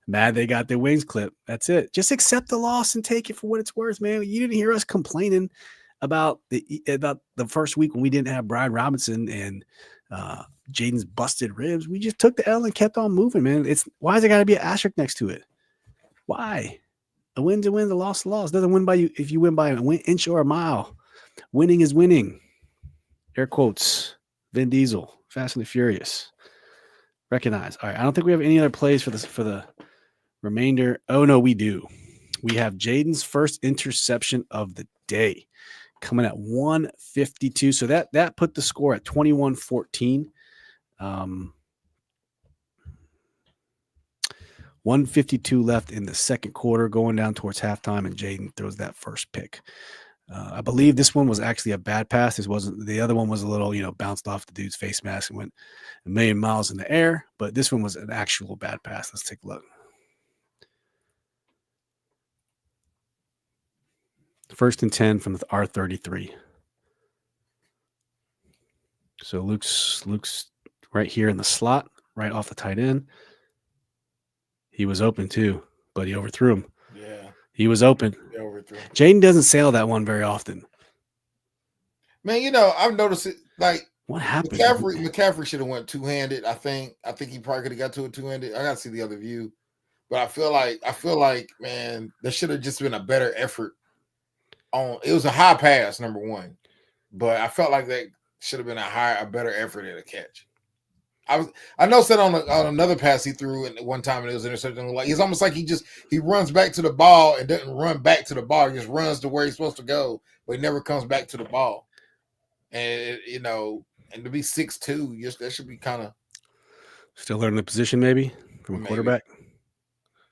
Mad they got their wings clipped. That's it. Just accept the loss and take it for what it's worth, man. You didn't hear us complaining about the first week when we didn't have Brian Robinson and Jaden's busted ribs. We just took the L and kept on moving, man. Why has there got to be an asterisk next to it? Why? A win's a win, a loss, a loss. Doesn't win by you if you win by an inch or a mile. Winning is winning. Air quotes. Vin Diesel, Fast and the Furious. Recognize. All right. I don't think we have any other plays for the remainder. Oh no, we do. We have Jaden's first interception of the day coming at 152. So that put the score at 21-14. 152 left in the second quarter, going down towards halftime, and Jaden throws that first pick. I believe this one was actually a bad pass. This wasn't. The other one was a little, bounced off the dude's face mask and went a million miles in the air. But this one was an actual bad pass. Let's take a look. First and 10 from the R33. So Luke's right here in the slot, right off the tight end. He was open too, but he overthrew him. Yeah. He was open. Jaden doesn't sail that one very often. Man, I've noticed it. Like, what happened? McCaffrey should have went two-handed. I think he probably could have got to it two-handed. I got to see the other view, but I feel like, man, there should have just been a better effort It was a high pass, number one, but I felt like that should have been a better effort at a catch. I know said on another pass he threw at one time and it was intercepted. Like it's almost like he runs back to the ball and doesn't run back to the ball. He just runs to where he's supposed to go, but he never comes back to the ball. And and to be 6'2", that should be kind of still learning the position maybe from a quarterback.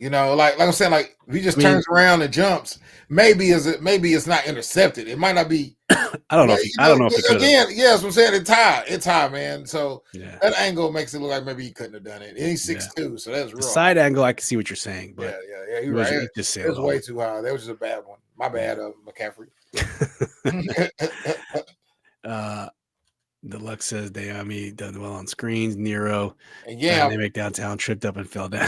Like I'm saying, like if he just turns around and jumps, maybe it's not intercepted. It might not be. I don't know. I don't know if it again. Yeah, that's what I'm saying. It's high, man. So that angle makes it look like maybe he couldn't have done it. And he's 6'2", so that's real. Side angle, I can see what you're saying, but yeah, you're right. It was way too high. That was just a bad one. My bad, McCaffrey. Deluxe says Dayami done well on screens. Nero, and they make downtown, tripped up and fell down.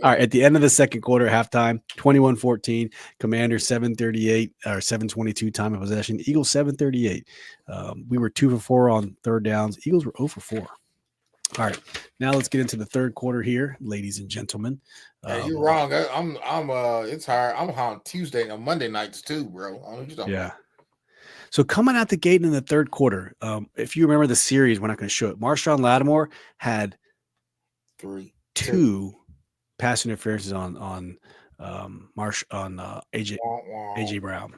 All right, at the end of the second quarter, halftime, 21-14. Commanders 7:38 or 7:22 time of possession. Eagles 7:38. We were 2 for 4 on third downs. Eagles were 0 for 4. All right, now let's get into the third quarter here, ladies and gentlemen. You're wrong. It's hard. I'm on Tuesday and Monday nights too, bro. Yeah. So coming out the gate in the third quarter, if you remember the series, we're not going to show it. Marshawn Lattimore had two pass interferences on AJ Brown.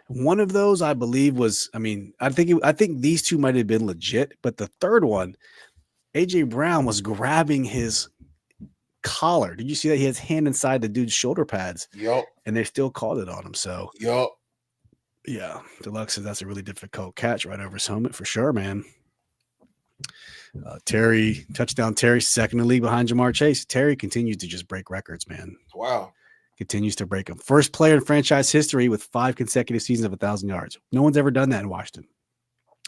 One of those, I believe, was. I think these two might have been legit, but the third one, AJ Brown was grabbing his collar. Did you see that? He has hand inside the dude's shoulder pads. Yup. And they still called it on him. So yup. Yeah, Deluxe says that's a really difficult catch right over his helmet for sure, man. Touchdown Terry, second in the league behind Jamar Chase. Terry continues to just break records, man. Wow. Continues to break them. First player in franchise history with 5 consecutive seasons of 1,000 yards. No one's ever done that in Washington.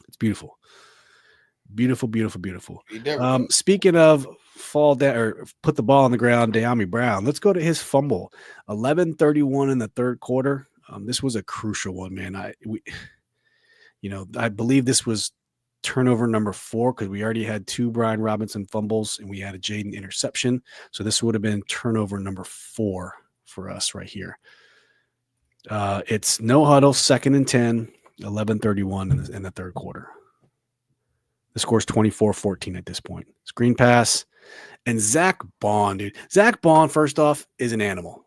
It's beautiful. Beautiful, beautiful, beautiful. Speaking of fall down or put the ball on the ground, Dayami Brown, let's go to his fumble. 11:31 in the third quarter. This was a crucial one, man. I believe this was turnover number 4 because we already had 2 Brian Robinson fumbles and we had a Jayden interception. So this would have been turnover number 4 for us right here. It's no huddle, 2nd and 10, 11:31 in the third quarter. The score's 24-14 at this point. Screen pass. And Zach Bond, dude. Zach Bond, first off, is an animal.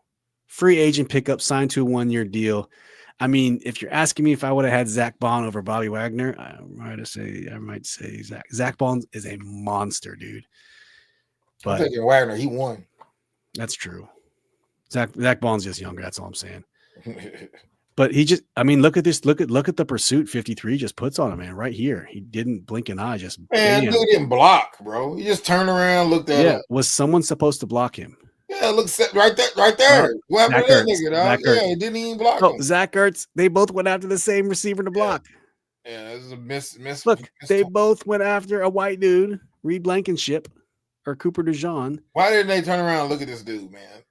Free agent pickup, signed to a 1-year deal. I mean, if you're asking me if I would have had Zach Bond over Bobby Wagner, I might say Zach Bond is a monster, dude. But I'm thinking Wagner, he won. That's true. Zach Bond's just younger. That's all I'm saying. But he just, look at this. Look at the pursuit 53 just puts on him, man, right here. He didn't blink an eye. Just man, dude didn't block, bro. He just turned around, looked at him. Was someone supposed to block him? Yeah, look right there. What happened to that nigga, dog? Yeah, he didn't even block him. Zach Ertz, they both went after the same receiver to block. Yeah, this is a miss. Look, they both went after a white dude, Reed Blankenship or Cooper DeJean. Why didn't they turn around and look at this dude, man?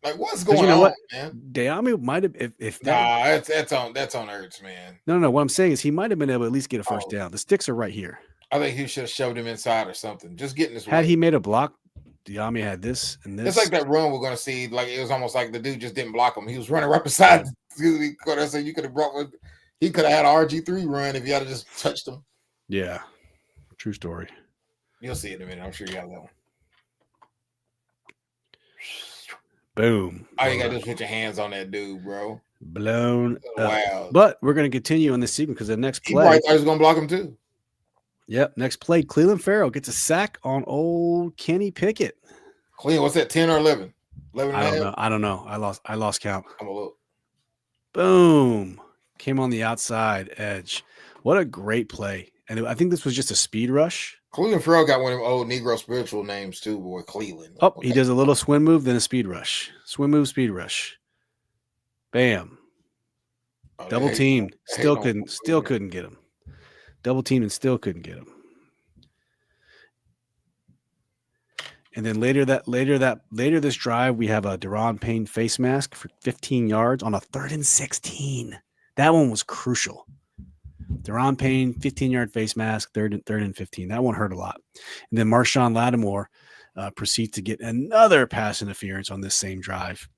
Like, what's going on, man? Dayami might have that's on Ertz, man. No. What I'm saying is he might have been able to at least get a first down. The sticks are right here. I think he should have shoved him inside or something. Just getting this. Had he made a block, Dayami had this and this. It's like that run we're gonna see. Like it was almost like the dude just didn't block him. He was running right beside. So you could have brought. He could have had an RG3 run if you had just touched him. Yeah, true story. You'll see it in a minute. I'm sure you have that one. Boom. All you gotta do is put your hands on that dude, bro. Blown wow. Up. But we're gonna continue on this sequence because the next play. He probably thought he was gonna block him too. Yep. Next play, Cleveland Farrell gets a sack on old Kenny Pickett. Cleveland, what's that? 10 or 11? 11 I don't know. I lost count. I'm a look. Boom. Came on the outside edge. What a great play. And I think this was just a speed rush. Cleveland Farrell got one of them old Negro spiritual names too, boy. Cleveland. Oh, he does a little swim move, then a speed rush. Swim move, speed rush. Bam. Double teamed. Still couldn't get him. Double teamed and still couldn't get him. And then later this drive, we have a Deron Payne face mask for 15 yards on a 3rd and 16. That one was crucial. Deron Payne, 15-yard face mask, third and 15. That one hurt a lot. And then Marshawn Lattimore proceeds to get another pass interference on this same drive.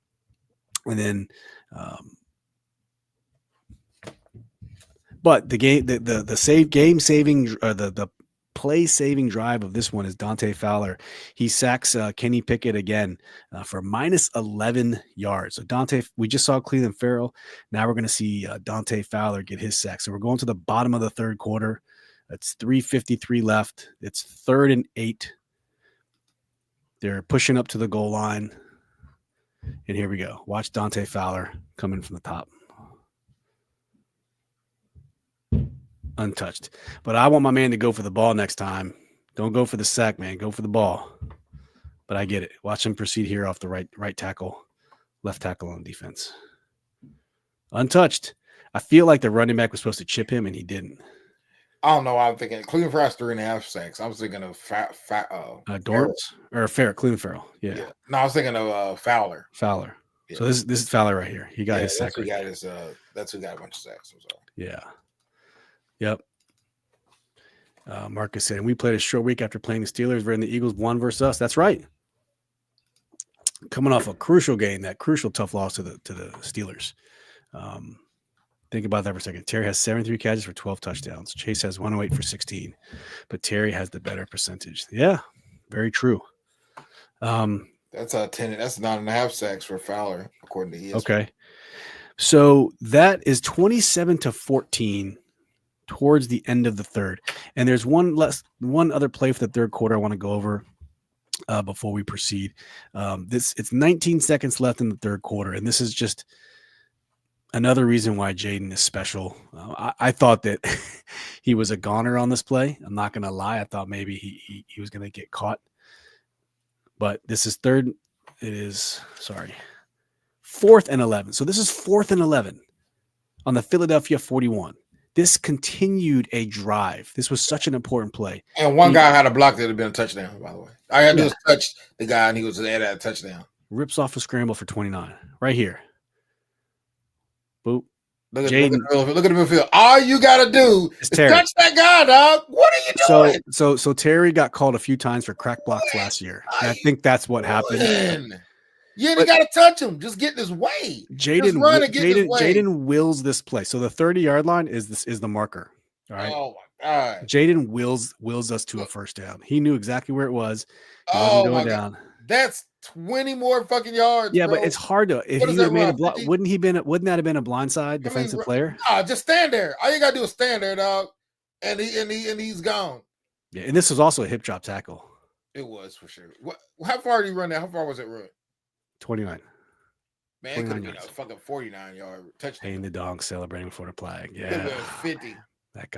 And then But the play saving drive of this one is Dante Fowler. He sacks Kenny Pickett again for minus 11 yards. So we just saw Cleveland Farrell. Now we're going to see Dante Fowler get his sack. So we're going to the bottom of the third quarter. It's 3:53 left. It's 3rd and 8. They're pushing up to the goal line. And here we go. Watch Dante Fowler coming from the top. Untouched. But I want my man to go for the ball next time. Don't go for the sack, man. Go for the ball. But I get it. Watch him proceed here off the right tackle, left tackle on defense. Untouched. I feel like the running back was supposed to chip him, and he didn't. I don't know. I'm thinking Cleveland Farrell has 3.5 sacks. I was thinking of Dorrance or Cleveland Farrell. Yeah. No, I was thinking of Fowler. Yeah. So this is Fowler right here. He got his sack. That's who got a bunch of sacks. I'm sorry. Yeah. Yep. Marcus said, we played a short week after playing the Steelers, wherein the Eagles won versus us. That's right. Coming off a crucial game, that crucial tough loss to the Steelers. Think about that for a second. Terry has 73 catches for 12 touchdowns. Chase has 108 for 16, but Terry has the better percentage. Yeah, very true. That's 10. That's 9.5 sacks for Fowler, according to ESPN. Okay, so that is 27-14 towards the end of the third, and there's one other play for the third quarter I want to go over before we proceed. It's 19 seconds left in the third quarter, and this is just another reason why Jayden is special. I thought that he was a goner on this play. I'm not going to lie. I thought maybe he was going to get caught. But this is 4th and 11. So this is 4th and 11 on the Philadelphia 41. This continued a drive. This was such an important play. And one guy had a block that had been a touchdown, by the way. I had to just touch the guy, and he was at a touchdown. Rips off a scramble for 29 right here. Boop. Look at the midfield. All you got to do is touch that guy, dog. What are you doing? So Terry got called a few times for crack blocks last year. And I think that's what happened. You ain't got to touch him. Just get this way. Jayden wills this play. So the 30-yard line is the marker. All right. Oh my God. Jayden wills us to a first down. He knew exactly where it was. He wasn't going down. That's 20 more fucking yards. Yeah, bro. But it's hard to. If he had made a block, wouldn't that have been a blindside defensive player? Nah, just stand there. All you gotta do is stand there, dog. And he's gone. Yeah, and this was also a hip drop tackle. It was for sure. How far did he run that? How far was it run? 29. Man, it could have been a fucking 49-yard touchdown. Paying the dog celebrating before the flag. Yeah. It could have been 50. That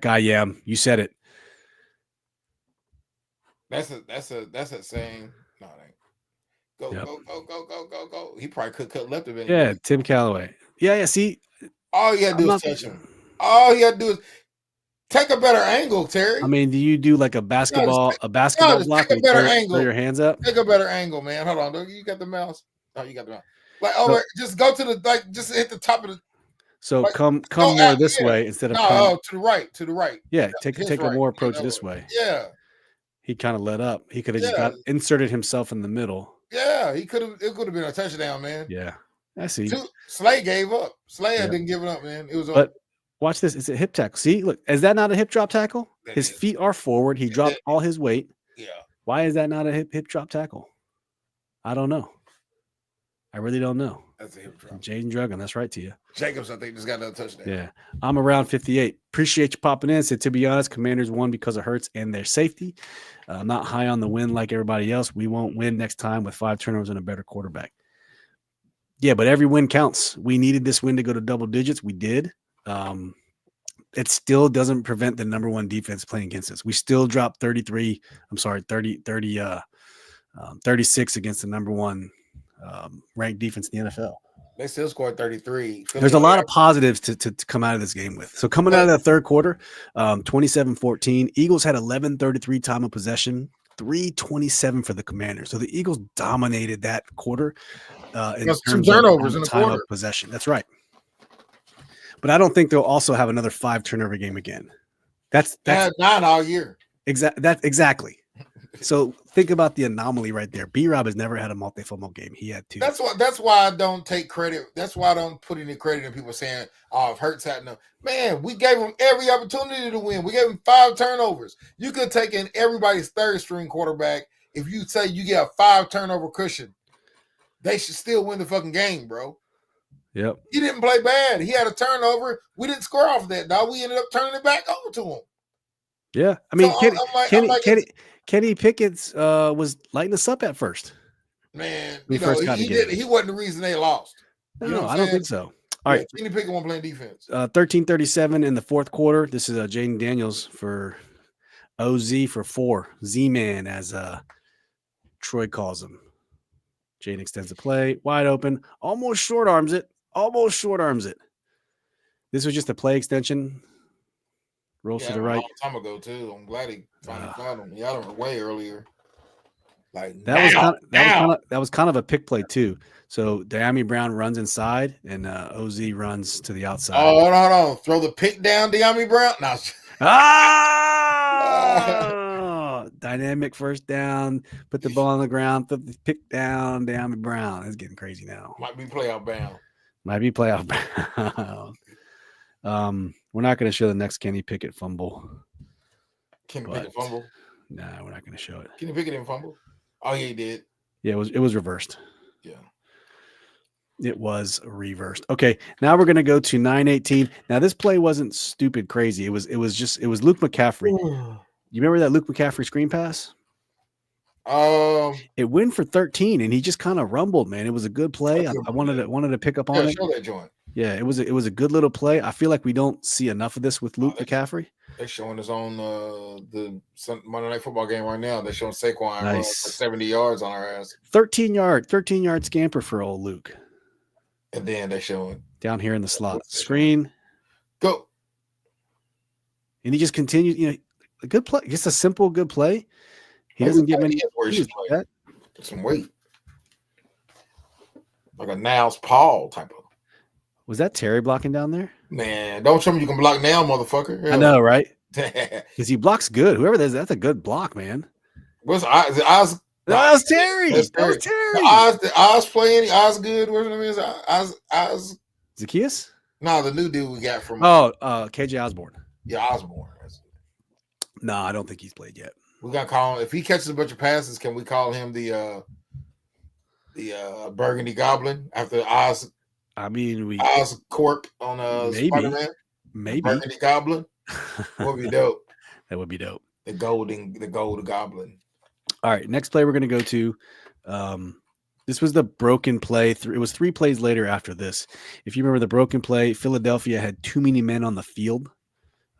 guy Yam. You said it. That's a saying. No, it ain't. Go. He probably could cut left of it. Yeah, Tim Callaway. Yeah, see. All you had to do is touch him. All you had to do is take a better angle, Terry. I mean, do you do like a basketball block and throw your hands up? Take a better angle, man. Hold on. You got the mouse. Oh, you got the mouse. Like just go to just hit the top of the. So come more this way instead of to the right. Yeah, take a more approach this way. Yeah. He kind of let up. He could have just inserted himself in the middle. Yeah, he could have. It could have been a touchdown, man. Yeah, I see. Slay gave up. Slay didn't give it up, man. It was. But watch this. It's a hip tackle. See, look, is that not a hip drop tackle? His feet are forward. He dropped all his weight. Yeah. Why is that not a hip drop tackle? I don't know. I really don't know. That's a hip drop. Jayden Druggin, that's right to you. Jacobs, I think, just got another touchdown. Yeah. I'm around 58. Appreciate you popping in. Said, to be honest, Commanders won because of Hurts and their safety. Not high on the win like everybody else. We won't win next time with 5 turnovers and a better quarterback. Yeah, but every win counts. We needed this win to go to double digits. We did. It still doesn't prevent the number one defense playing against us. We still dropped 36 against the number one ranked defense in the NFL. They still scored 33. There's a lot of positives to come out of this game with. So coming out of that third quarter, 27-14, Eagles had 11:33 time of possession, 3:27 for the Commanders. So the Eagles dominated that quarter in terms of turnovers in the time of possession. That's right. But I don't think they'll also have another 5 turnover game again. That's 9 all year. Exactly. So think about the anomaly right there. B-Rob has never had a multi-fumble game. He had 2. That's why I don't take credit. That's why I don't put any credit in people saying, "Oh, if Hurts had no." Man, we gave him every opportunity to win. We gave him 5 turnovers. You could take in everybody's third string quarterback. If you say you get a 5 turnover cushion, they should still win the fucking game, bro. Yep. He didn't play bad. He had a turnover. We didn't score off that, dog. We ended up turning it back over to him. Yeah. I mean, So Kenny Pickett was lighting us up at first. Man, He wasn't the reason they lost. No, I don't think so. All right. Kenny Pickett won't play defense. 13:37 in the fourth quarter. This is Jayden Daniels for OZ for 4. Z-Man, as Troy calls him. Jaden extends the play, wide open, almost short arms it. This was just a play extension. Rolls to the right. A long time ago too. I'm glad he finally found him. He had him way earlier. Like that was kind of a pick play too. So Dyami Brown runs inside and OZ runs to the outside. Oh, hold on. Throw the pick down, Dyami Brown. No. Dynamic first down. Put the ball on the ground. Put the pick down. Dyami Brown. It's getting crazy now. Might be playoff bound. We're not going to show the next Kenny Pickett fumble. Pickett fumble? Nah, we're not going to show it. Kenny Pickett didn't fumble? Oh, yeah, he did. Yeah, it was reversed. Yeah. It was reversed. Okay, now we're going to go to 9:18. Now this play wasn't stupid crazy. It was Luke McCaffrey. You remember that Luke McCaffrey screen pass? It went for 13, and he just kind of rumbled, man. It was a good play. I wanted to pick up on it. Show that joint. Yeah, it was a good little play. I feel like we don't see enough of this with Luke McCaffrey. They're showing us on the Monday Night Football game right now. They're showing Saquon run for 70 yards on our ass. 13-yard scamper for old Luke. And then they're showing down here in the slot screen. Go. And he just continued, a good play, just a simple good play. He doesn't get many. Get some weight. Like a Niles Paul type of. Was that Terry blocking down there? Man, don't show me you can block now, motherfucker. Hell. I know, right? Because he blocks good. Whoever that is, that's a good block, man. What's Oz? That was Terry. The Oz playing. Oz good. What's his name? Oz. Zacchaeus? No, the new dude we got from. KJ Osborne. Yeah, Osborne. No, I don't think he's played yet. We gotta call him if he catches a bunch of passes. Can we call him the Burgundy Goblin after Oz? I mean, Oz Cork on Spider-Man. Maybe Burgundy Goblin. Would be dope. That would be dope. The gold Goblin. All right, next play we're going to go to. This was the broken play. It was 3 plays later after this. If you remember the broken play, Philadelphia had too many men on the field.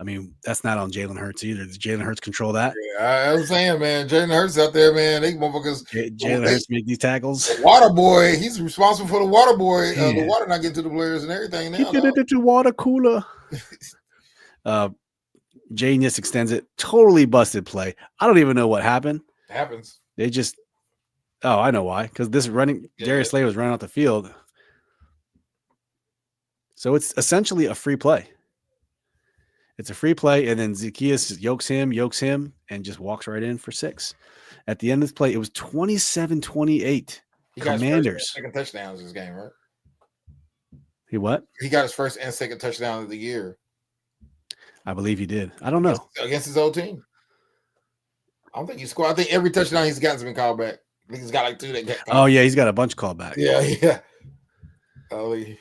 I mean, that's not on Jalen Hurts either. Does Jalen Hurts control that? Yeah, I was saying, man, Jalen Hurts out there, man. They motherfuckers. Jalen Hurts make these taggles. The water boy, he's responsible for the water boy. The water not getting to the players and everything. Now, get it into water cooler. Jayden extends it. Totally busted play. I don't even know what happened. It happens. They just. Oh, I know why. Because this Darius Slay was running off the field. So it's essentially a free play. It's a free play, and then Zacchaeus yokes him, and just walks right in for 6. At the end of this play, it was 27-28. Commanders. Second touchdowns this game, right? He what? He got his first and second touchdown of the year. I believe he did. I don't know. Against his old team. I don't think he scored. I think every touchdown he's gotten has been called back. I think he's got like 2 that get called. Oh, yeah, he's got a bunch called back. Yeah. Oh, it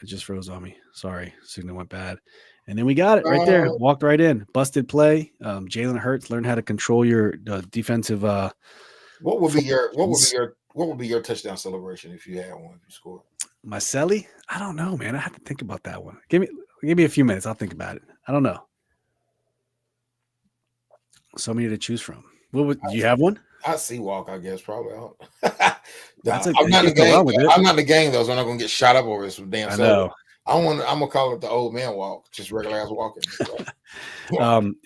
just froze on me. Sorry. Signal went bad. And then we got it right there. Walked right in. Busted play. Jalen Hurts learned how to control your defensive. What would be your touchdown celebration if you had one? If you scored? Maselli? I don't know, man. I have to think about that one. Give me a few minutes. I'll think about it. I don't know. So many to choose from. Do you have one? I see walk. I guess probably. I'm not in the game though, so I'm not gonna get shot up over this damn. I know. I'm gonna call it the old man walk, just regular ass walking.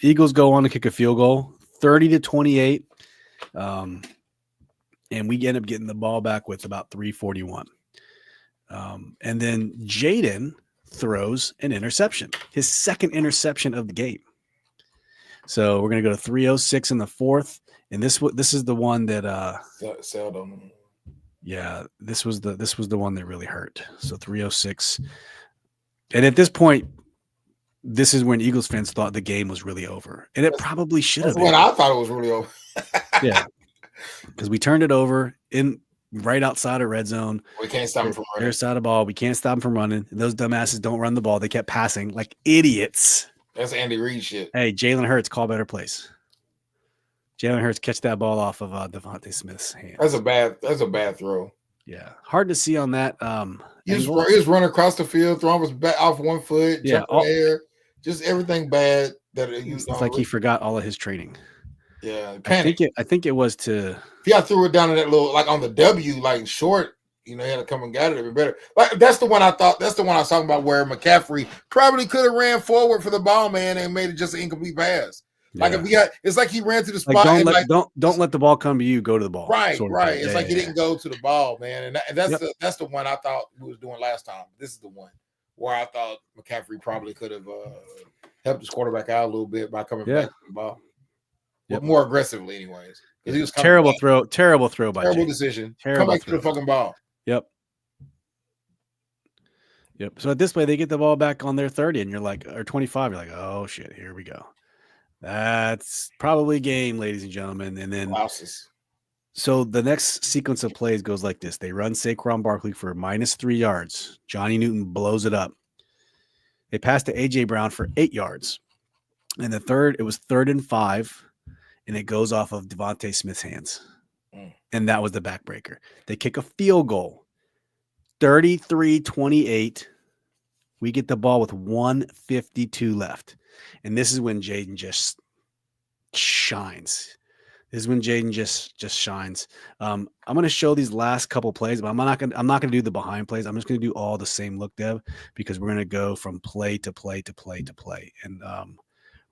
Eagles go on to kick a field goal, 30-28, and we end up getting the ball back with about 3:41. And then Jayden throws an interception, his second interception of the game. So we're gonna go to 3:06 in the fourth, And this is the one that Seldom. yeah, this was the one that really hurt. So 306. And at this point, this is when Eagles fans thought the game was really over. And it probably should have been. That's when I thought it was really over. Yeah. Because we turned it over in right outside of red zone. We can't stop them from running. Their side of the ball. We can't stop them from running. And those dumbasses don't run the ball. They kept passing like idiots. That's Andy Reid shit. Hey, Jalen Hurts, call better plays. Jalen Hurts catch that ball off of Devontae Smith's hands. That's a bad throw. Yeah, hard to see on that. He was running across the field, throwing his back off 1 foot, jumping in the air, just everything bad. It's like he forgot all of his training. Yeah, panic. I think it was to. If I threw it down in that little, like on the W, like short, he had to come and got it. It'd be better. Like that's the one I thought. That's the one I was talking about where McCaffrey probably could have ran forward for the ball, man, and made it just an incomplete pass. Like it's like he ran to the spot. Don't let the ball come to you. Go to the ball. Right. It's like he didn't go to the ball, man. And that's the one I thought we was doing last time. This is the one where I thought McCaffrey probably could have helped his quarterback out a little bit by coming back to the ball. But more aggressively, anyways. He was terrible throw by terrible Jay. decision. Terrible come back to the fucking ball. Yep. So at this way, they get the ball back on their 30, and you're like, or 25. You're like, oh shit, here we go. That's probably game, ladies and gentlemen. And then, so the next sequence of plays goes like this: they run Saquon Barkley for -3 yards. Johnny Newton blows it up. They pass to AJ Brown for 8 yards. And it was 3rd and 5. And it goes off of Devontae Smith's hands. And that was the backbreaker. They kick a field goal. 33-28. We get the ball with 1:52 left. And this is when Jayden just shines. This is when Jayden just shines. I'm going to show these last couple plays, but I'm not going to do the behind plays. I'm just going to do all the same look, Dev, because we're going to go from play to play to play to play. And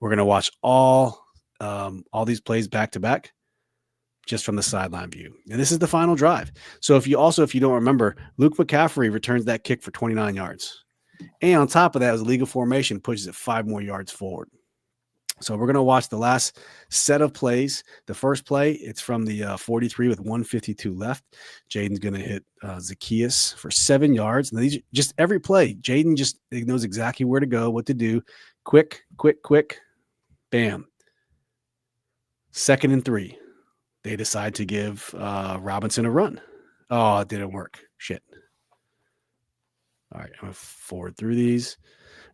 we're going to watch all these plays back to back just from the sideline view. And this is the final drive. So if you don't remember, Luke McCaffrey returns that kick for 29 yards. And on top of that, it was a legal formation, pushes it 5 more yards forward. So we're going to watch the last set of plays. The first play, it's from the 43 with 1:52 left. Jayden's going to hit Zacchaeus for 7 yards. And these just every play, Jayden just knows exactly where to go, what to do. Quick, bam. 2nd and 3. They decide to give Robinson a run. Oh, it didn't work. Shit. All right, I'm going to forward through these.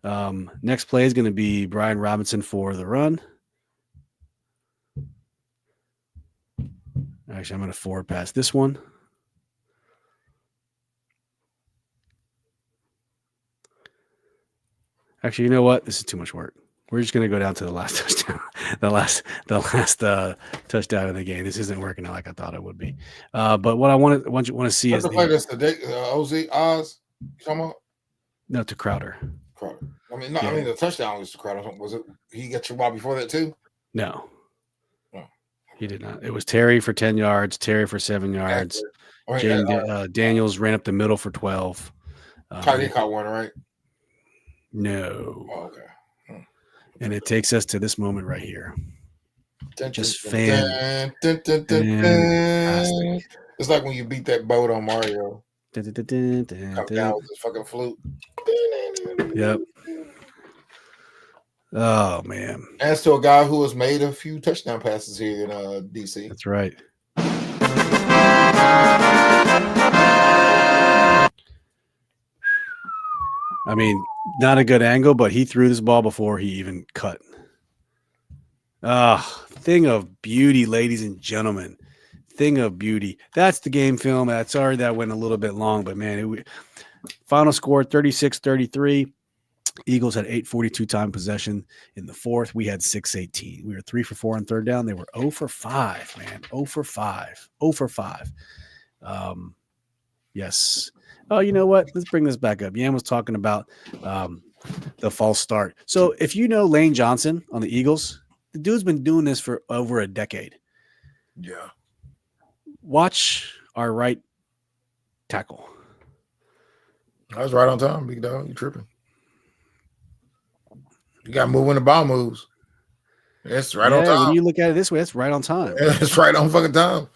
Next play is going to be Brian Robinson for the run. Actually, I'm going to forward past this one. Actually, you know what? This is too much work. We're just going to go down to the last touchdown, the last touchdown of the game. This isn't working out like I thought it would be. But what I want to see is the OZ Oz. You talking about? No, to Crowder. I mean, the touchdown was to Crowder. Was it? He got your ball before that too? No, he did not. It was Terry for 10 yards. Terry for 7 yards. Jaden Daniels ran up the middle for 12. He caught one, right? No. Oh, okay. And it takes us to this moment right here. Just fantastic. It's like when you beat that boat on Mario. Come down with this fucking flute. Yep. Oh, man. As to a guy who has made a few touchdown passes here in DC. That's right. I mean, not a good angle, but he threw this ball before he even cut. Thing of beauty, ladies and gentlemen. Thing of beauty. That's the game film. Sorry that went a little bit long, but man, final score 36-33. Eagles had 8:42 time possession in the fourth. We had 6:18. We were 3 for 4 on third down. They were 0 for 5, man. 0 for 5. 0 for 5. Yes. Oh, you know what? Let's bring this back up. Yan was talking about the false start. So if you know Lane Johnson on the Eagles, the dude's been doing this for over a decade. Yeah. Watch our right tackle. I was right on time, big dog. You tripping. You got to move when the ball moves. It's right on Yeah, when time. you look at it this way, that's right on time. It's right on fucking time.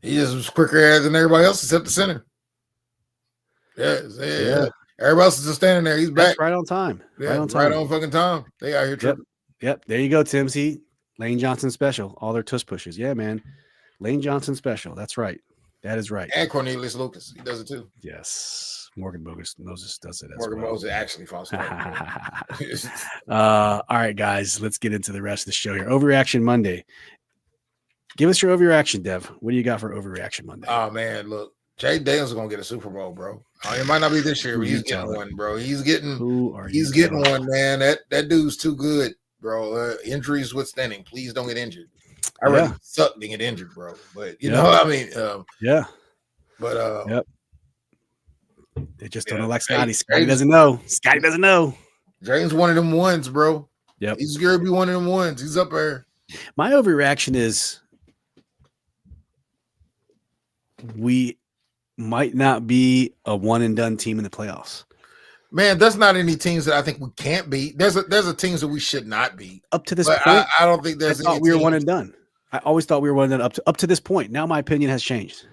He just was quicker than everybody else except the center. Yeah. Everybody else is just standing there. He's back. That's right on time. Yeah, right on time. Right on fucking time. They out here tripping. Yep. There you go, Tim. See, Lane Johnson special. All their tush pushes. Yeah, man. Lane Johnson special. That's right. That is right. And Cornelius Lucas. He does it too. Yes. Morgan Moses does it as Morgan well. Moses actually falls. All right, guys. Let's get into the rest of the show here. Overreaction Monday. Give us your overreaction, Dev. What do you got for Overreaction Monday? Oh, man. Look, Jaden Daniels is going to get a Super Bowl, bro. It might not be this year, but he's getting one, bro. He's getting one, man. That dude's too good, bro. Injuries withstanding. Please don't get injured. I really suck to get injured, bro. But you know what I mean? But yep. They just don't know like Scotty. Scotty doesn't know. Scotty doesn't know. Jaden's one of them ones, bro. Yep. He's going to be one of them ones. He's up there. My overreaction is we might not be a one and done team in the playoffs. Man, there's not any teams that I think we can't beat. There's a teams that we should not beat. Up to this point, I don't think there's. I thought we were one and done. I always thought we were one and done up to this point. Now my opinion has changed.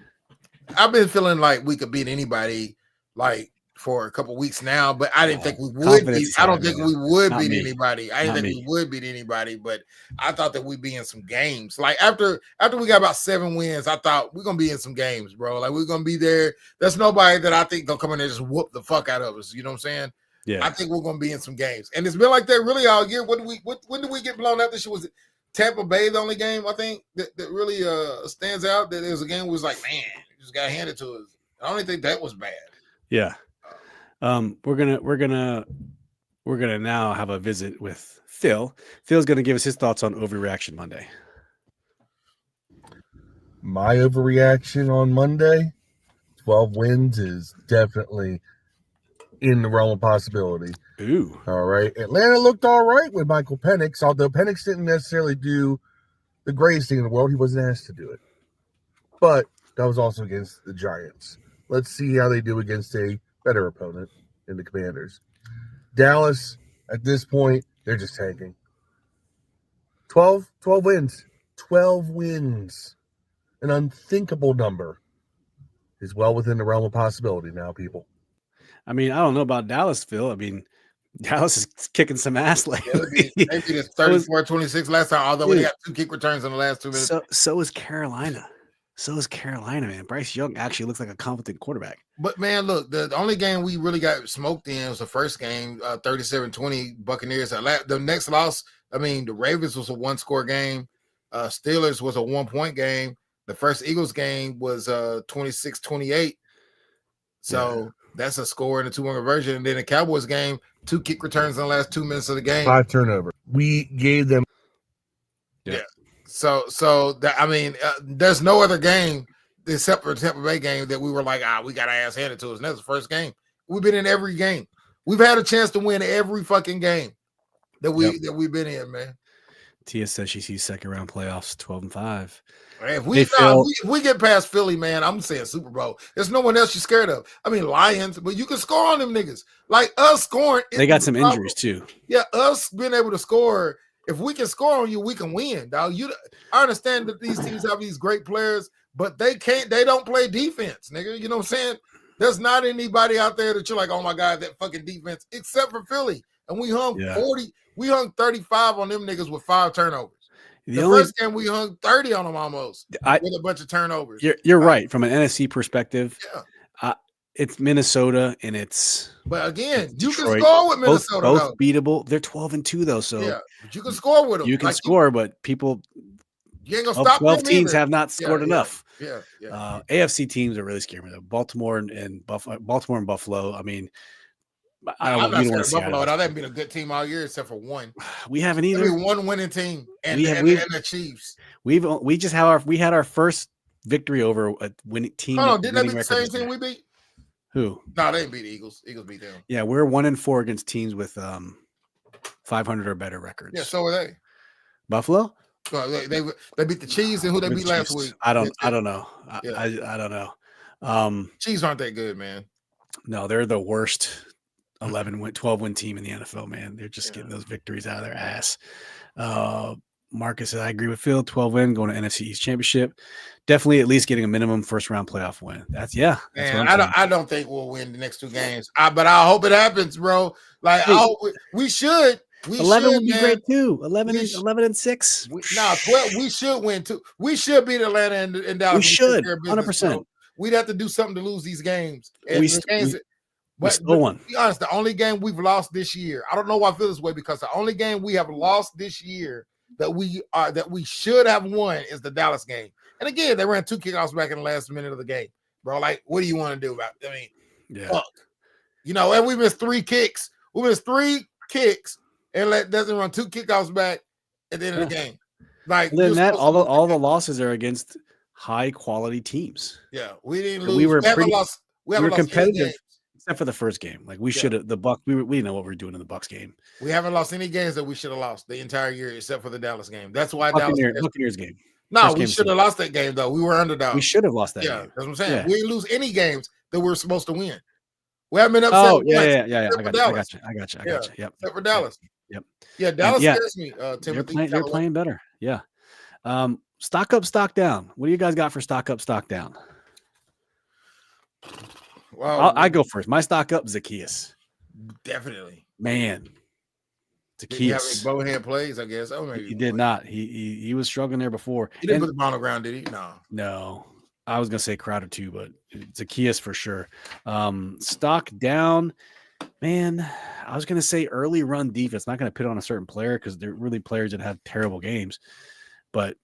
I've been feeling like we could beat anybody like for a couple weeks now, but I didn't think we would beat. I don't think we would beat anybody. I didn't think we would beat anybody, but I thought that we'd be in some games. Like after we got about 7 wins, I thought we're gonna be in some games, bro. Like we're gonna be there. There's nobody that I think gonna come in there and just whoop the fuck out of us. You know what I'm saying? Yeah. I think we're gonna be in some games, and it's been like that really all year. When did we get blown out? This shit was it Tampa Bay, the only game I think that really stands out. That there's a game was like, man, it just got handed to us. I don't think that was bad. Yeah. We're gonna now have a visit with Phil. Phil's gonna give us his thoughts on Overreaction Monday. My overreaction on Monday, 12 wins is definitely in the realm of possibility. Ooh. All right. Atlanta looked all right with Michael Penix, although Penix didn't necessarily do the greatest thing in the world. He wasn't asked to do it. But that was also against the Giants. Let's see how they do against a better opponent in the Commanders. Dallas, at this point, they're just tanking. 12 wins. 12 wins. An unthinkable number is well within the realm of possibility now, people. I mean, I don't know about Dallas, Phil. I mean, Dallas is kicking some ass lately. Maybe it's 34-26 last time, although we got 2 kick returns in the last 2 minutes. So is Carolina. Man. Bryce Young actually looks like a competent quarterback. But, man, look, the only game we really got smoked in was the first game, 37-20 Buccaneers. The next loss, I mean, the Ravens was a 1-score game. Steelers was a 1-point game. The first Eagles game was 26-28. So that's a score in a 2-1 conversion. And then the Cowboys game, 2 kick returns in the last 2 minutes of the game. 5 turnovers. We gave them. Yeah. So that, I mean, there's no other game except for the Tampa Bay game that we were like, we got our ass handed to us. And that's the first game. We've been in every game. We've had a chance to win every fucking game that we've been in, man. Tia says she sees second round playoffs 12-5. If we get past Philly, man, I'm saying Super Bowl. There's no one else you're scared of. I mean, Lions, but you can score on them niggas. Like us scoring. They got some injuries too. Yeah, us being able to score. If we can score on you, we can win, dog. I understand that these teams have these great players, but they don't play defense, nigga. You know what I'm saying? There's not anybody out there that you're like, oh my God, that fucking defense, except for Philly. And we hung 35 on them niggas with 5 turnovers. The first game we hung 30 on them almost with a bunch of turnovers. You're right. From an NFC perspective, it's Minnesota and it's. But again, Detroit. You can score with Minnesota. Both beatable. They're 12-2 though, so but you can score with them. You can score, but people. You ain't gonna stop 12 teams have not scored enough. Yeah. AFC teams are really scaring me though. Baltimore and Buffalo. I mean. I'm not scared of Buffalo. They haven't been a good team all year except for one. We haven't either. Maybe one winning team, and the Chiefs. We had our first victory over a winning team. Oh, didn't they beat the same team we beat? Who? No, they didn't beat the Eagles. Eagles beat them. Yeah, we're 1-4 against teams with 500 or better records. Yeah, so are they. Buffalo? They beat the Chiefs, and who they beat last week? I don't know. Yeah. I don't know. Chiefs aren't that good, man. No, they're the worst 12 win team in the NFL, man. They're just getting those victories out of their ass. Marcus says, I agree with Phil. 12 win, going to NFC East Championship. Definitely at least getting a minimum first round playoff win. That's what I'm saying. I don't think we'll win the next 2 games. But I hope it happens, bro. Like, Hey, we should. 11 would be great too. 11 and 6. 12. We should win too. We should beat Atlanta and Dallas. We should 100%. We'd have to do something to lose these games. We still won. To be honest, the only game we've lost this year, I don't know why I feel this way, because the only game we have lost this year that we should have won is the Dallas game. And again, they ran 2 kickoffs back in the last minute of the game, bro. Like, what do you want to do about it? I mean, fuck. And we missed 3 kicks. We missed 3 kicks and doesn't run 2 kickoffs back at the end of the game. Like, then that all the losses are against high quality teams. Yeah, we didn't lose. We were competitive. Except for the first game. Like, we should have the Bucs. We know what we're doing in the Bucs game. We haven't lost any games that we should have lost the entire year except for the Dallas game. That's why Buccaneers game. No, we should have lost that game though. We were underdogs. We should have lost that game. That's what I'm saying. Yeah. We didn't lose any games that we were supposed to win. We haven't been upset. Oh, yeah. I got you. Yep. Except for Dallas. Yep. Yeah, Dallas scares me, Timothy. They're playing better. Yeah. Stock up, stock down. What do you guys got for stock up, stock down? Well, I go first. My stock up, Zacchaeus. Definitely. Man. Zacchaeus. Did he have any bow hand plays, I guess? Oh, maybe he did not. He was struggling there before. He didn't put the ball on the ground, did he? No. I was gonna say Crowder too, but Zacchaeus for sure. Stock down, man. I was gonna say early run defense. Not gonna put on a certain player because they're really players that have terrible games, but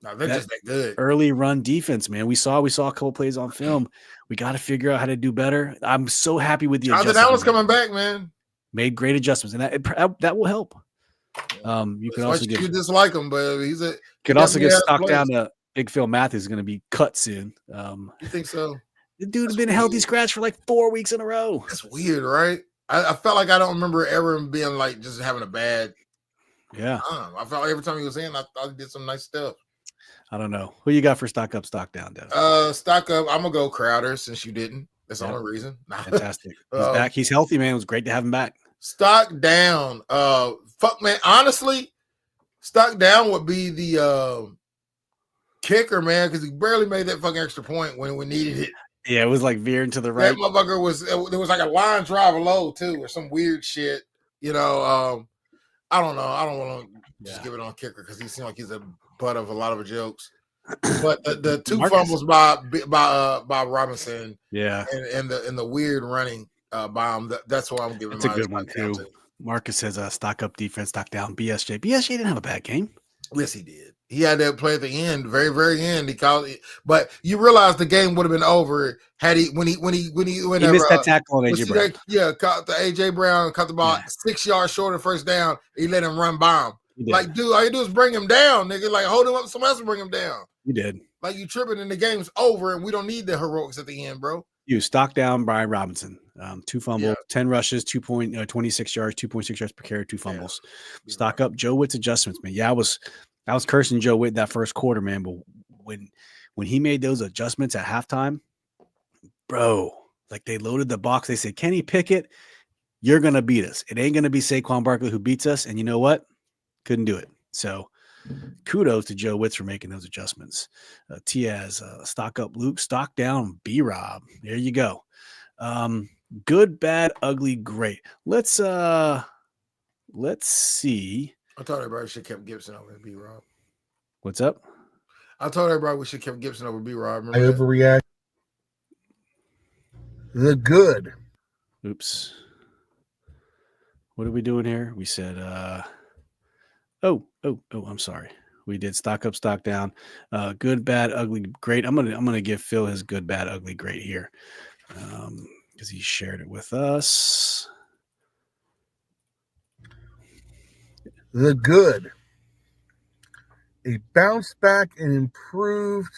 they're just that good. Early run defense, man. We saw a couple plays on film. We got to figure out how to do better. I'm so happy with the adjustments. That was coming back, man. Made great adjustments, and that will help. You can also you dislike him, but could also get stock down to Big Phil Matthews is going to be cut soon. You think so? The dude's been a healthy scratch for like 4 weeks in a row. That's weird, right? I felt like I don't remember ever being like just having a bad. Yeah, I felt like every time he was in, I thought he did some nice stuff. I don't know. Who you got for stock up, stock down, Dev? Stock up. I'm gonna go Crowder since you didn't. That's the only reason. Fantastic. He's back. He's healthy, man. It was great to have him back. Stock down. Fuck, man. Honestly, stock down would be the kicker, man, because he barely made that fucking extra point when we needed it. Yeah, it was like veering to the right. That motherfucker there was like a line drive low too, or some weird shit. I don't know. I don't want to just give it on kicker because he seemed like he's a butt of a lot of jokes. But the 2 fumbles by Robinson, and the weird running by him, that's why I'm giving. It's a good one too. Marcus says stock up defense, stock down BSJ. BSJ didn't have a bad game. Yes, he did. He had that play at the end, very, very end. He called it, but you realize the game would have been over had he when he missed that tackle on AJ Brown. Caught the AJ Brown, caught the ball 6 yards short of first down. He let him run by him. Like, dude, all you do is bring him down, nigga. Like, hold him up, somebody else will bring him down. You did. Like, you tripping and the game's over, and we don't need the heroics at the end, bro. You stock down Brian Robinson. 2 fumbles, 10 rushes, 26 yards, 2.6 yards per carry, 2 fumbles. Yeah. Stock up Joe Witt's adjustments, man. Yeah, I was cursing Joe Witt that first quarter, man. But when he made those adjustments at halftime, bro, like they loaded the box. They said, Kenny Pickett, you're gonna beat us. It ain't gonna be Saquon Barkley who beats us. And you know what? Couldn't do it. So kudos to Joe Witz for making those adjustments. Tiaz, stock up Luke, stock down B-Rob. There you go. Good, bad, ugly, great. Let's see. I thought everybody should have kept Gibson over B-Rob. What's up? I told everybody we should have kept Gibson over B-Rob. I overreact. The good. Oops. What are we doing here? We said Oh, I'm sorry. We did stock up, stock down. Good, bad, ugly, great. I'm gonna give Phil his good, bad, ugly, great here. Because he shared it with us. The good. A bounce back and improved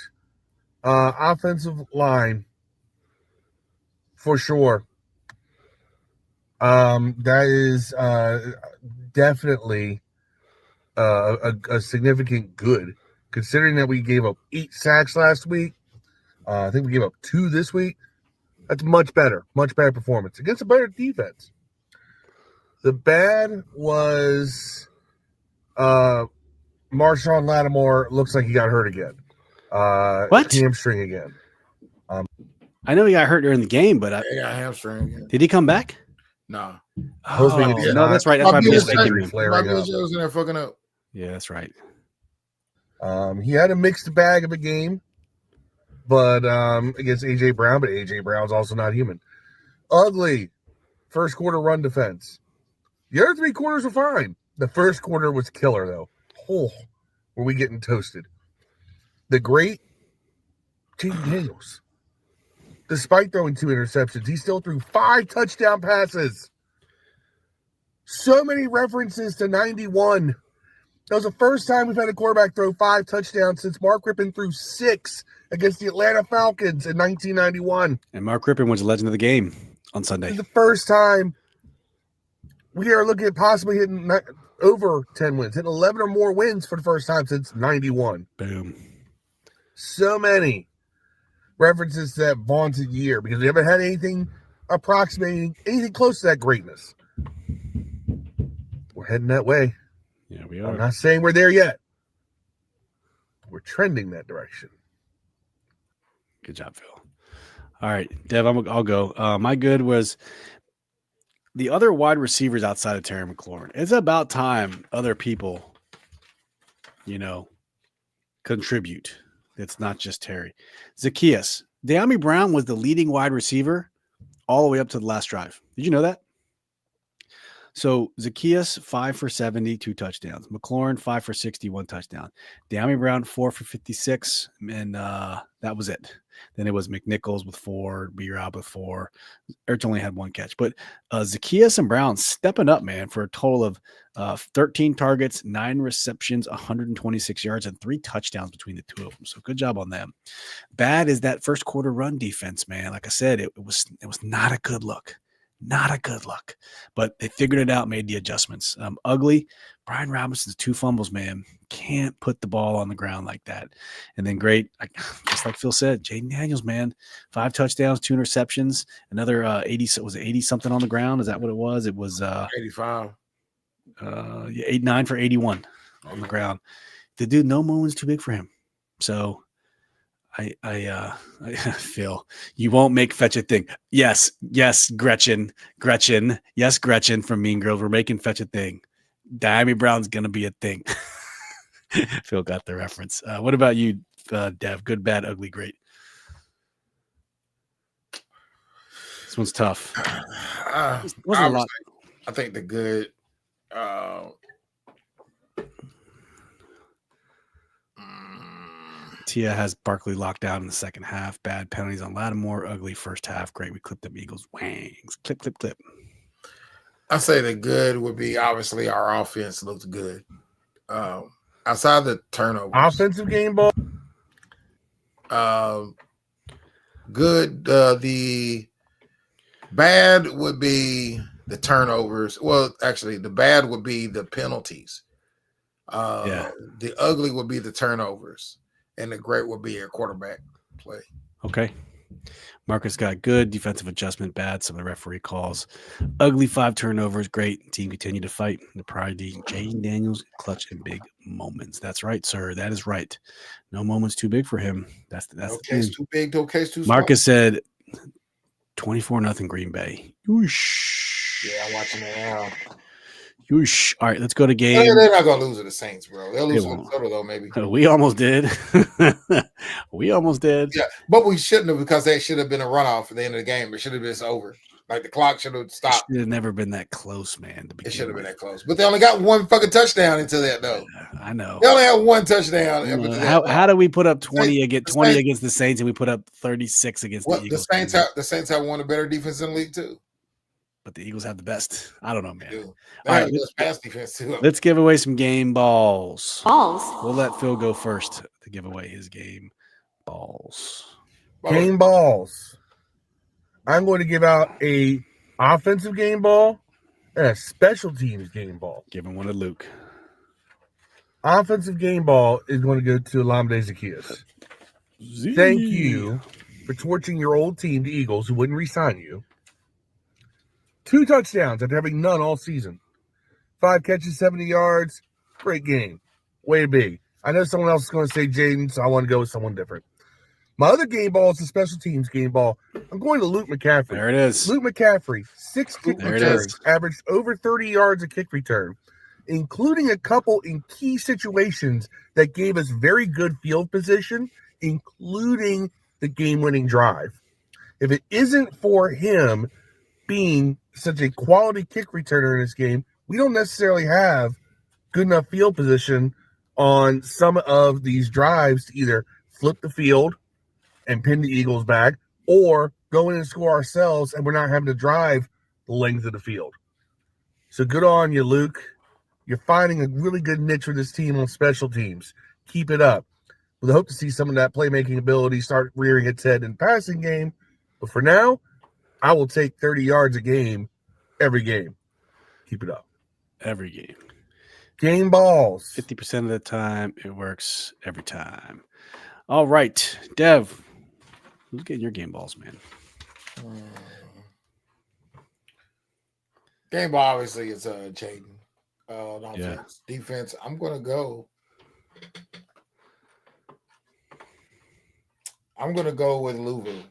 offensive line for sure. That is definitely a significant good, considering that we gave up 8 sacks last week. I think we gave up 2 this week. That's much better performance against a better defense. The bad was Marshawn Lattimore looks like he got hurt again. What? Hamstring again. I know he got hurt during the game, but He got hamstring again. did he come back? Nah. Hopefully Oh, it's no, not. that's right. That's why I'm Might be just his thinking. second. him. Flaring Might be up. his Joe's in there fucking up. Yeah, that's right. He had a mixed bag of a game, but against AJ Brown, but AJ Brown's also not human. Ugly first quarter run defense. The other 3 quarters were fine. The first quarter was killer, though. Oh, were we getting toasted? The great Jayden Daniels, despite throwing 2 interceptions, he still threw 5 touchdown passes. So many references to 91. That was the first time we've had a quarterback throw 5 touchdowns since Mark Rippon threw 6 against the Atlanta Falcons in 1991. And Mark Rippon was a legend of the game on Sunday. This is the first time we are looking at possibly hitting over 10 wins, hitting 11 or more wins for the first time since 91. Boom. So many references to that vaunted year because we haven't had anything approximating anything close to that greatness. We're heading that way. Yeah, we I'm are. not saying we're there yet. We're trending that direction. Good job, Phil. All right, Dev, I'll go. My good was the other wide receivers outside of Terry McLaurin. It's about time other people, contribute. It's not just Terry. Zacchaeus. De'Ami Brown was the leading wide receiver all the way up to the last drive. Did you know that? So Zacchaeus, 5 for 70, 2 touchdowns. McLaurin, 5 for 60, 1 touchdown. De'Ami Brown, 4 for 56, and that was it. Then it was McNichols with 4, B-Rob with 4. Ertz only had 1 catch. But Zacchaeus and Brown stepping up, man, for a total of 13 targets, 9 receptions, 126 yards, and 3 touchdowns between the 2 of them. So good job on them. Bad is that first quarter run defense, man. Like I said, it was not a good look. Not a good look, but they figured it out, made the adjustments. Ugly. Brian Robinson's 2 fumbles, man. Can't put the ball on the ground like that. And then great, just like Phil said, Jayden Daniels, man, 5 touchdowns, 2 interceptions, another 80. Was it 80 something on the ground? Is that what it was? It was 85. 9 for 81 on the ground. The dude, no moment's too big for him. So I Phil, you won't make fetch a thing. Yes, Gretchen. Yes, Gretchen from Mean Girls. We're making fetch a thing. De'Ami Brown's gonna be a thing. Phil got the reference. What about you, Dev? Good, bad, ugly, great. This one's tough. Wasn't a lot. I think the good. Tia has Barkley locked down in the second half. Bad penalties on Lattimore. Ugly first half. Great. We clipped them Eagles. Wangs. Clip, clip, clip. I say the good would be obviously our offense looked good. Outside the turnovers. Offensive game ball. Good. The bad would be the turnovers. Well, actually, the bad would be the penalties. The ugly would be the turnovers. And the great would be a quarterback play. Okay. Marcus got good defensive adjustment, bad some of the referee calls. Ugly 5 turnovers, great. Team continued to fight. The priority, Jayden Daniels, clutch in big moments. That's right, sir. That is right. No moment's too big for him. That's no case too big, no case too small. Marcus said 24-0 Green Bay. Whoosh. Yeah, I'm watching that now. Whoosh. All right, let's go to game. They're not gonna lose to the Saints, bro. They'll lose to Minnesota though, maybe. We almost did. We almost did. Yeah, but we shouldn't have because that should have been a runoff at the end of the game. It should have been over. Like the clock should have stopped. It should have never been that close, man. It should have been that close. But they only got 1 fucking touchdown into that, though. I know. They only had 1 touchdown. How do we put up 20 against the Saints and we put up 36 against the Eagles? The Saints have one of the better defense in the league too. But the Eagles have the best. I don't know, man. They have the best pass defense too. Let's give away some game balls. We'll let Phil go first to give away his game balls. Game balls. I'm going to give out a offensive game ball and a special teams game ball. Giving one to Luke. Offensive game ball is going to go to Olamide Zacchaeus. Thank you for torching your old team, the Eagles, who wouldn't re-sign you, 2 touchdowns after having none all season. 5 catches, 70 yards. Great game. Way to be. I know someone else is going to say Jayden, so I want to go with someone different. My other game ball is the special teams game ball. I'm going to Luke McCaffrey. There it is. Luke McCaffrey, 6 kick There it returns, is. averaged over 30 yards a kick return, including a couple in key situations that gave us very good field position, including the game-winning drive. If it isn't for him being such a quality kick returner in this game, we don't necessarily have good enough field position on some of these drives to either flip the field and pin the Eagles back or go in and score ourselves, and we're not having to drive the length of the field. So good on you, Luke. You're finding a really good niche for this team on special teams. Keep it up. We hope to see some of that playmaking ability start rearing its head in the passing game. But for now, I will take 30 yards a game every game. Keep it up. Every game. Game balls. 50% of the time, it works every time. All right, Dev, who's getting your game balls, man? Game ball, obviously, it's Jayden. On offense. Yeah. Defense, I'm going to go. I'm going to go with Louisville.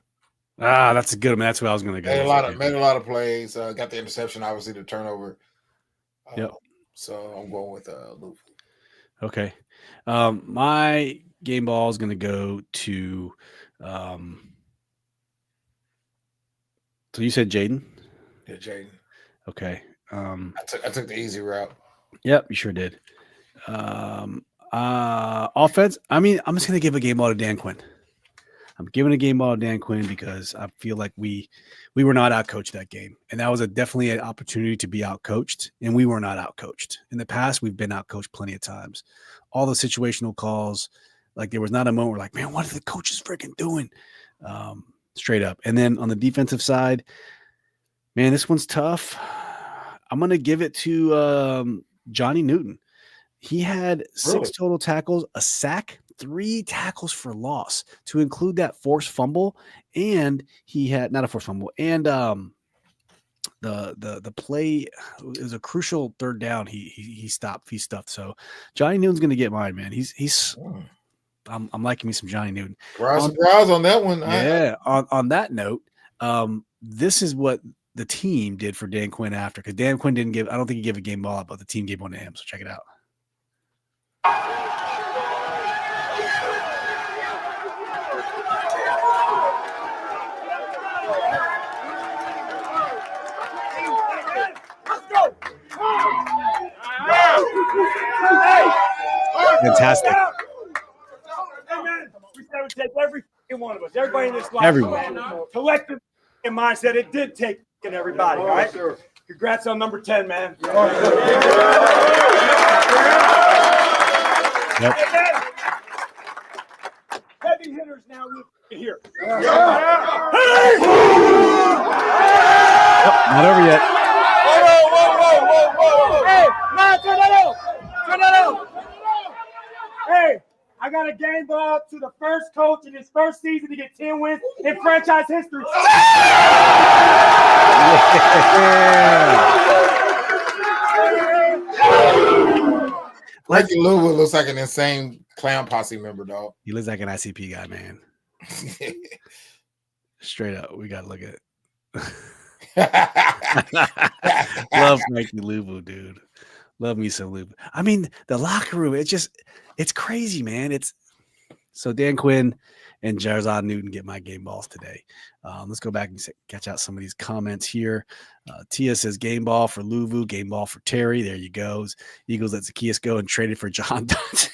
Ah, that's a good one. That's what I was going to go. Made a lot of plays. Got the interception, obviously, the turnover. Yep. So I'm going with Louisville. Okay. My game ball is going to go to so you said Jayden? Yeah, Jayden. Okay. I took the easy route. Yep, you sure did. Offense, I mean, I'm just going to give a game ball to Dan Quinn. I'm giving a game ball to Dan Quinn because I feel like we were not outcoached that game. And that was definitely an opportunity to be outcoached, and we were not outcoached. In the past, we've been outcoached plenty of times. All the situational calls, like there was not a moment where like, man, what are the coaches freaking doing? Straight up. And then on the defensive side, man, this one's tough. I'm going to give it to Johnny Newton. He had 6 total tackles, a sack, 3 tackles for loss, to include that forced fumble, and he had not a forced fumble, and the play is a crucial third down. He stuffed. So Johnny Newton's going to get mine, man. I'm liking me some Johnny Newton. Surprise on that one. Yeah. On that note, this is what the team did for Dan Quinn after, because Dan Quinn I don't think he gave a game ball out, but the team gave one to him. So check it out. Fantastic. Hey, man, we said it would take every one of us, everybody in this life, man. Collective mindset, it did take everybody, all right? Congrats on number 10, man. Yep. Hey, man. Heavy hitters now here. Yep, not over yet. Whoa. Hey, man, turn that out. Hey, I got a game ball to the first coach in his first season to get 10 wins in franchise history. Frankie Louisville looks like an insane clown posse member, dog. He looks like an ICP guy, man. Straight up, we got to look at it. Love Frankie Louisville, dude. Love me some Louisville. I mean, the locker room, it's crazy, man. So Dan Quinn and Jarzon Newton get my game balls today. Let's go back and catch out some of these comments here. Tia says game ball for Louisville, game ball for Terry. There you go. Eagles let Zacchaeus go and traded for John Dodson.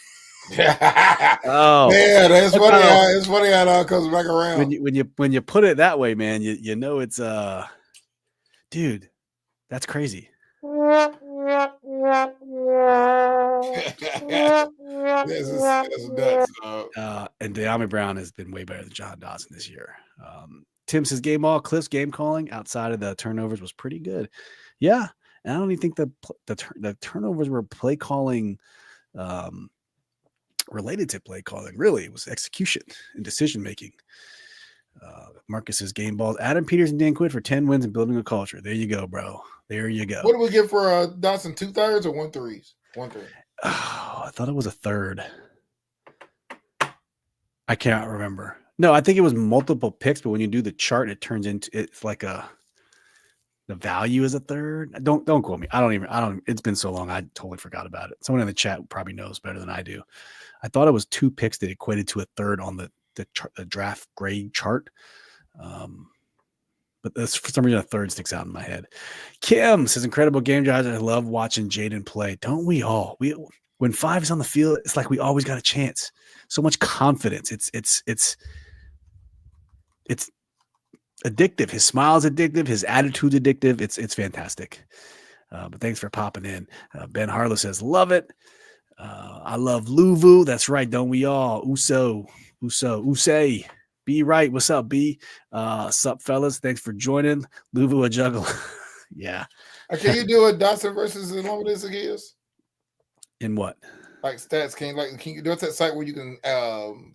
Oh yeah, that's funny. It's funny how it all comes back around. When you put it that way, man, you know it's dude, that's crazy. That's nuts. And De'Ami Brown has been way better than John Dodson this year. Tim says game ball. Cliff's game calling outside of the turnovers was pretty good. Yeah, and I don't even think the turnovers were play calling related to play calling. Really, it was execution and decision making. Marcus says game balls. Adam Peters and Dan Quinn for 10 wins and building a culture. There you go, bro. There you go. What do we get for Dotson? 2/3 or 1/3? 1/3. Oh, I thought it was a third. I can't remember. No, I think it was multiple picks, but when you do the chart, it turns into it's like the value is a third. Don't quote me. I don't. It's been so long. I totally forgot about it. Someone in the chat probably knows better than I do. I thought it was 2 picks that equated to a third on the draft grade chart. But for some reason, a third sticks out in my head. Kim says, incredible game, guys. I love watching Jayden play. Don't we all? When 5 is on the field, it's like we always got a chance. So much confidence. It's addictive. His smile is addictive. His attitude's addictive. It's fantastic. But thanks for popping in. Ben Harlow says, love it. I love Luvu. That's right. Don't we all? Usay. B right. What's up, B? Sup, fellas? Thanks for joining. Luvu a juggle. Yeah. Can you do a Dotson versus Illuminous against? In what? Like stats? Can you do it that site where you can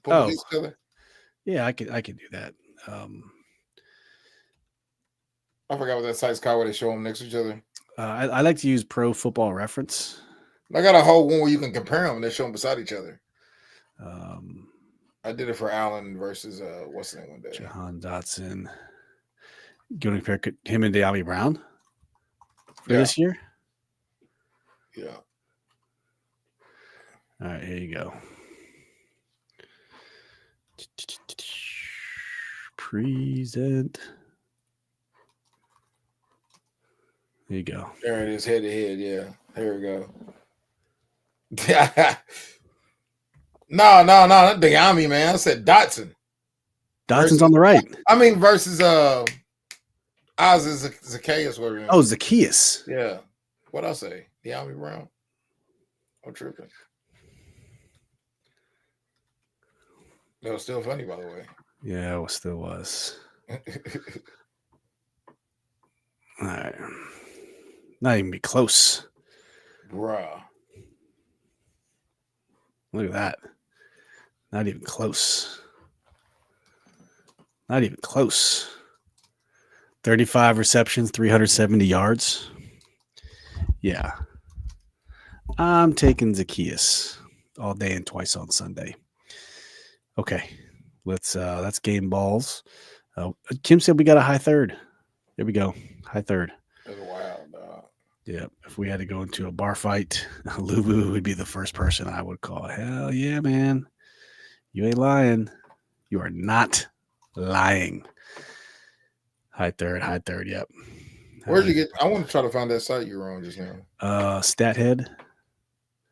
put each other? Yeah, I could do that. I forgot what that site's called where they show them next to each other. I like to use Pro Football Reference. I got a whole one where you can compare them and they show them beside each other. I did it for Allen versus what's the name one day? Jahan Dotson. You want to compare him and De'Ami Brown for this year? Yeah. All right, here you go. Present. There you go. There it is, head to head. Yeah, there we go. No, not De'Ami, man. I said Dotson. Dotson's on the right. I mean, versus Zacchaeus, whatever. Oh, Zacchaeus. Yeah. What I say? De'Ami Brown. I'm tripping. That was still funny, by the way. Yeah, it still was. All right. Not even be close. Bruh. Look at that. Not even close. Not even close. 35 receptions, 370 yards. Yeah. I'm taking Zacchaeus all day and twice on Sunday. Okay. That's game balls. Kim said we got a high third. There we go. High third. That's wild, dog. Yeah. If we had to go into a bar fight, Luvu would be the first person I would call. Hell yeah, man. You ain't lying. You are not lying. High third. Yep. Where'd you get? I want to try to find that site you were on just now. Stathead.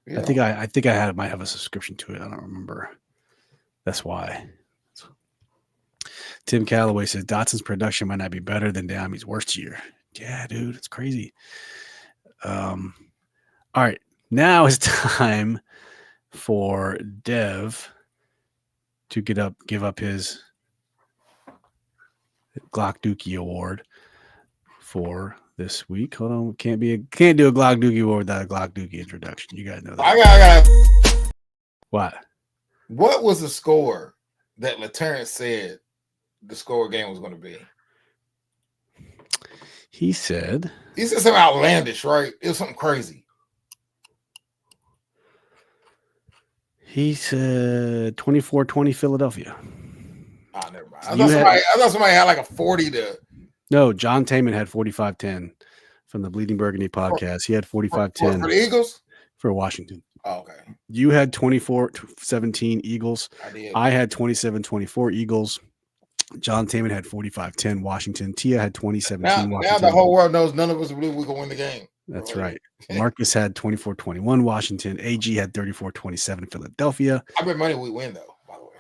Yeah. I think I might have a subscription to it. I don't remember. That's why. Tim Calloway says Dotson's production might not be better than De'Ami's worst year. Yeah, dude, it's crazy. All right, now it's time for Dev to give up his Glock Dookie award for this week. Hold on, can't do a Glock Dookie award without a Glock Dookie introduction. You guys know that. I got. What? What was the score that LaTerrence said the score game was going to be? He said something outlandish, right? It was something crazy. He said 24-20 Philadelphia. Oh, never mind. I thought somebody had like a 40 to. No, John Taman had 45-10 from the Bleeding Burgundy podcast. He had 45-10 for the Eagles? For Washington. Oh, okay. You had 24-17 Eagles. I did. I had 27-24 Eagles. John Taman had 45-10 Washington. Tia had 20-17 Washington. Now the whole world knows none of us believe we're going to win the game. That's right. Marcus had 24-21 Washington. AG had 34-27 Philadelphia. I bet money we win, though, by the way.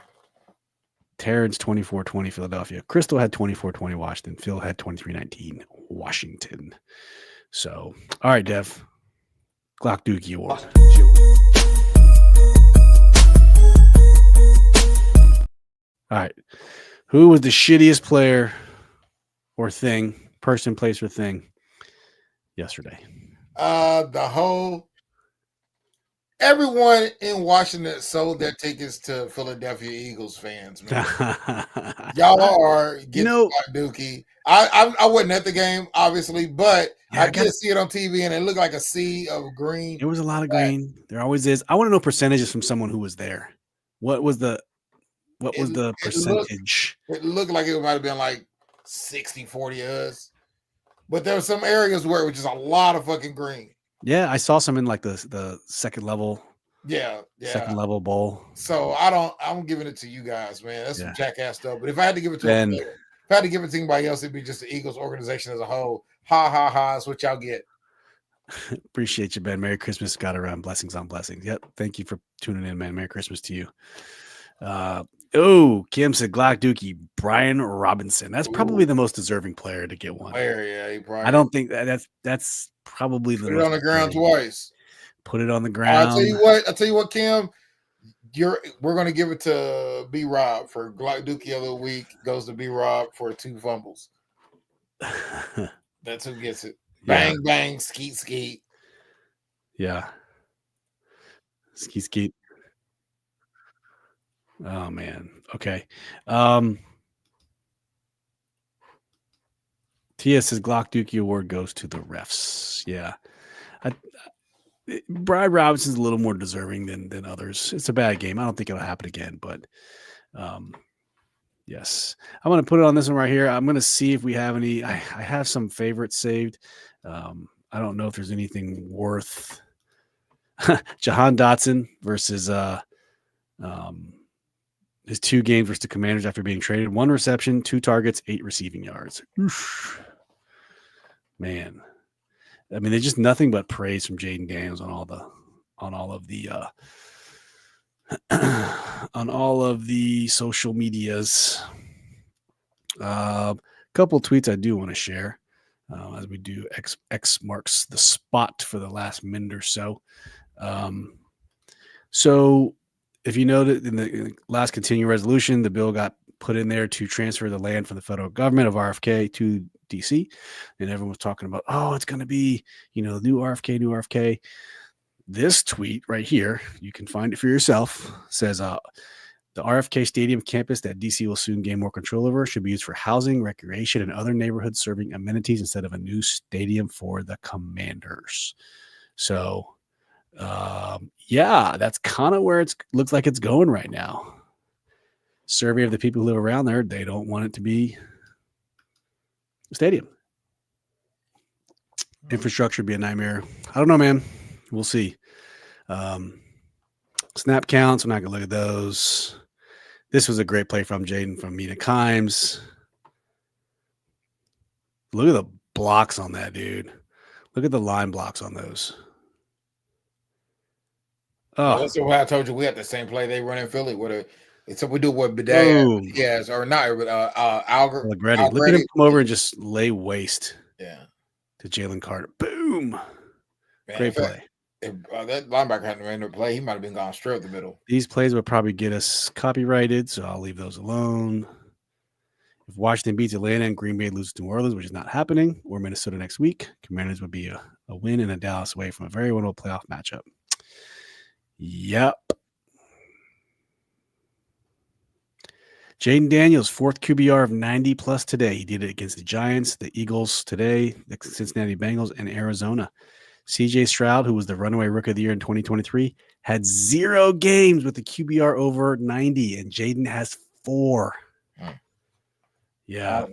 Terrence 24-20 Philadelphia. Crystal had 24-20 Washington. Phil had 23-19 Washington. So, all right, Dev. Glock Dookie Award. All right. Who was the shittiest player or thing, person, place, or thing yesterday? The whole Everyone in Washington sold their tickets to Philadelphia Eagles fans, man. Y'all are getting Glock Dookie. I wasn't at the game, obviously, but I did see it on TV, and it looked like a sea of green. It was a lot of green. There always is. I want to know percentages from someone who was there. What was the percentage? It looked like it might have been like 60-40 us. But there were some areas where it was just a lot of fucking green. Yeah, I saw some in like the second level. Yeah. Second level bowl. So I'm giving it to you guys, man. That's some jackass stuff. But if I had to give it to anybody else, it'd be just the Eagles organization as a whole. Ha ha ha. That's what y'all get. Appreciate you, Ben. Merry Christmas. Got around. Blessings on blessings. Yep. Thank you for tuning in, man. Merry Christmas to you. Kim said Glock Dookie, Brian Robinson. That's probably the most deserving player to get one. I don't think that's probably the most. Put it on the ground twice. Put it on the ground. I'll tell you what, Kim. We're gonna give it to B Rob for Glock Dookie of the week. Goes to B Rob for 2 fumbles. That's who gets it. Bang bang, skeet skeet. Yeah. Skeet skeet. Oh man. Okay. Tia says Glock Dookie award goes to the refs. Yeah. Brian Robinson's a little more deserving than others. It's a bad game. I don't think it'll happen again, but yes. I'm going to put it on this one right here. I'm going to see if we have any. I have some favorites saved. I don't know if there's anything worth Jahan Dotson versus his 2 games versus the Commanders after being traded. 1 reception, 2 targets, 8 receiving yards. Oof. Man. I mean, there's just nothing but praise from Jayden Daniels on all of the social medias. Couple tweets I do want to share as we do X marks the spot for the last minute or so. So if you know that in the last continuing resolution, the bill got put in there to transfer the land from the federal government of RFK to DC, and everyone was talking about, it's going to be, new RFK. This tweet right here, you can find it for yourself, says the RFK Stadium campus that DC will soon gain more control over should be used for housing, recreation, and other neighborhood serving amenities instead of a new stadium for the Commanders. So, that's kind of where it looks like it's going right now. Survey of the people who live around there, they don't want it to be a stadium. Infrastructure would be a nightmare. I don't know, man. We'll see. Snap counts, we're not going to look at those. This was a great play from Jaden from Mina Kimes. Look at the blocks on that, dude. Look at the line blocks on those. Oh, that's why I told you we had the same play they run in Philly. So we do what Bedaya, yes, or not, but Allegretti. Look at him come over and just lay waste. Yeah, to Jalen Carter. Boom. Man, great play. If that linebacker hadn't ran the play, he might have been gone straight up the middle. These plays would probably get us copyrighted, so I'll leave those alone. If Washington beats Atlanta and Green Bay loses to New Orleans, which is not happening, or Minnesota next week, Commanders would be a win and a Dallas away from a very winnable playoff matchup. Yep. Jayden Daniels, 4th QBR of 90+ today. He did it against the Giants, the Eagles today, the Cincinnati Bengals, and Arizona. CJ Stroud, who was the runaway rookie of the year in 2023, had 0 games with the QBR over 90, and Jayden has 4. Yeah.